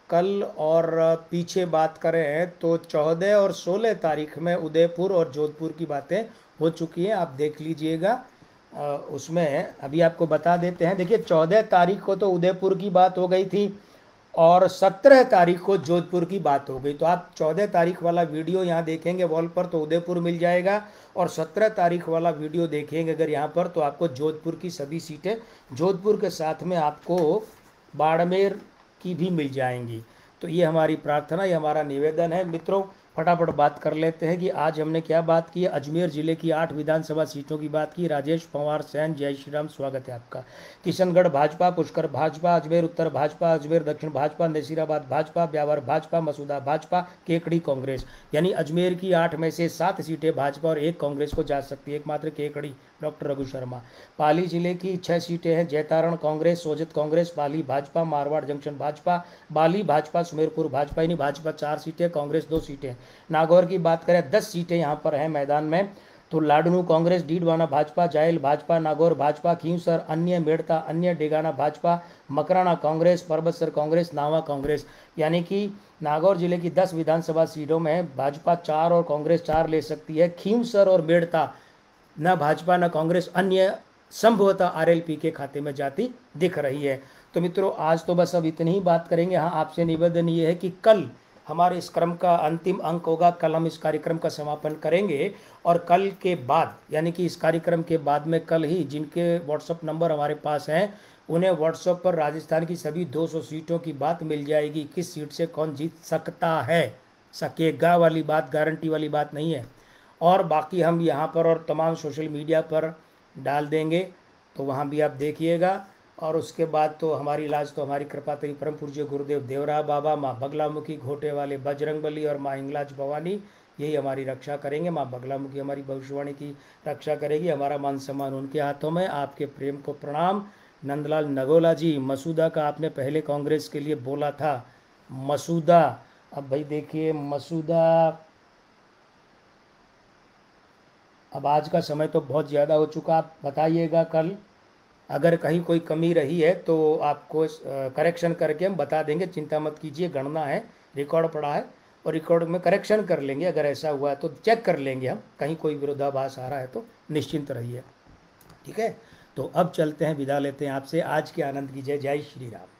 कल और पीछे बात करें तो 14 और 16 तारीख में उदयपुर और जोधपुर की बातें हो चुकी हैं, आप देख लीजिएगा। उसमें अभी आपको बता देते हैं। देखिए, 14 तारीख को तो उदयपुर की बात हो गई थी और 17 तारीख को जोधपुर की बात हो गई। तो आप 14 तारीख वाला वीडियो यहाँ देखेंगे वॉल पर तो उदयपुर मिल जाएगा, और 17 तारीख वाला वीडियो देखेंगे अगर यहाँ पर तो आपको जोधपुर की सभी सीटें, जोधपुर के साथ में आपको बाड़मेर की भी मिल जाएंगी। तो ये हमारी प्रार्थना, ये हमारा निवेदन है। मित्रों, फटाफट बात कर लेते हैं कि आज हमने क्या बात की है। अजमेर जिले की 8 विधानसभा सीटों की बात की। राजेश पवार सैन, जय श्री राम, स्वागत है आपका। किशनगढ़ भाजपा, पुष्कर भाजपा, अजमेर उत्तर भाजपा, अजमेर दक्षिण भाजपा, नसीराबाद भाजपा, ब्यावर भाजपा, मसूदा भाजपा, केकड़ी कांग्रेस। यानी अजमेर की 8 में से 7 सीटें भाजपा और 1 कांग्रेस को जा सकती है, एकमात्र केकड़ी डॉक्टर रघु शर्मा। पाली जिले की 6 सीटें हैं, जैतारण कांग्रेस, सोजत कांग्रेस, पाली भाजपा, मारवाड़ जंक्शन भाजपा, बाली भाजपा, सुमेरपुर भाजपा। यानी भाजपा 4 सीटें, कांग्रेस 2 सीटें। नागौर की बात करें 10 सीटें यहाँ पर हैं मैदान में, तो लाडनू कांग्रेस, डीडवाना भाजपा, जायल भाजपा, नागौर भाजपा, खींवसर अन्य, मेड़ता अन्य, डेगाना भाजपा, मकराना कांग्रेस, परबतसर कांग्रेस, नावा कांग्रेस। यानी कि नागौर जिले की 10 विधानसभा सीटों में भाजपा 4 और कांग्रेस 4 ले सकती है। खींवसर और मेड़ता न भाजपा न कांग्रेस, अन्य संभवतः आरएलपी के खाते में जाती दिख रही है। तो मित्रों, आज तो बस अब इतनी ही बात करेंगे। हाँ, आपसे निवेदन ये है कि कल हमारे इस क्रम का अंतिम अंक होगा, कल हम इस कार्यक्रम का समापन करेंगे, और कल के बाद यानी कि इस कार्यक्रम के बाद में कल ही जिनके व्हाट्सएप नंबर हमारे पास हैं, उन्हें व्हाट्सएप पर राजस्थान की सभी 200 सीटों की बात मिल जाएगी, किस सीट से कौन जीत सकता है, सकेगा वाली बात, गारंटी वाली बात नहीं है। और बाकी हम यहाँ पर और तमाम सोशल मीडिया पर डाल देंगे, तो वहाँ भी आप देखिएगा। और उसके बाद तो हमारी इलाज तो हमारी कृपा तेरी परम पूज्य गुरुदेव देवरा बाबा, माँ बगलामुखी घोटे वाले बजरंगबली और माँ हिंगलाज भवानी, यही हमारी रक्षा करेंगे। माँ बगलामुखी हमारी भविष्यवाणी की रक्षा करेगी। हमारा मान सम्मान उनके हाथों में। आपके प्रेम को प्रणाम। नंदलाल नगोला जी, मसूदा का आपने पहले कांग्रेस के लिए बोला था, मसूदा, अब भाई देखिए मसूदा, अब आज का समय तो बहुत ज़्यादा हो चुका, आप बताइएगा कल अगर कहीं कोई कमी रही है तो आपको करेक्शन करके हम बता देंगे, चिंता मत कीजिए। गणना है, रिकॉर्ड पड़ा है, और रिकॉर्ड में करेक्शन कर लेंगे। अगर ऐसा हुआ है तो चेक कर लेंगे हम, कहीं कोई विरोधाभास आ रहा है तो निश्चिंत रहिए, ठीक है। तो अब चलते हैं, विदा लेते हैं आपसे। आज के आनंद की जय, जय श्री राम।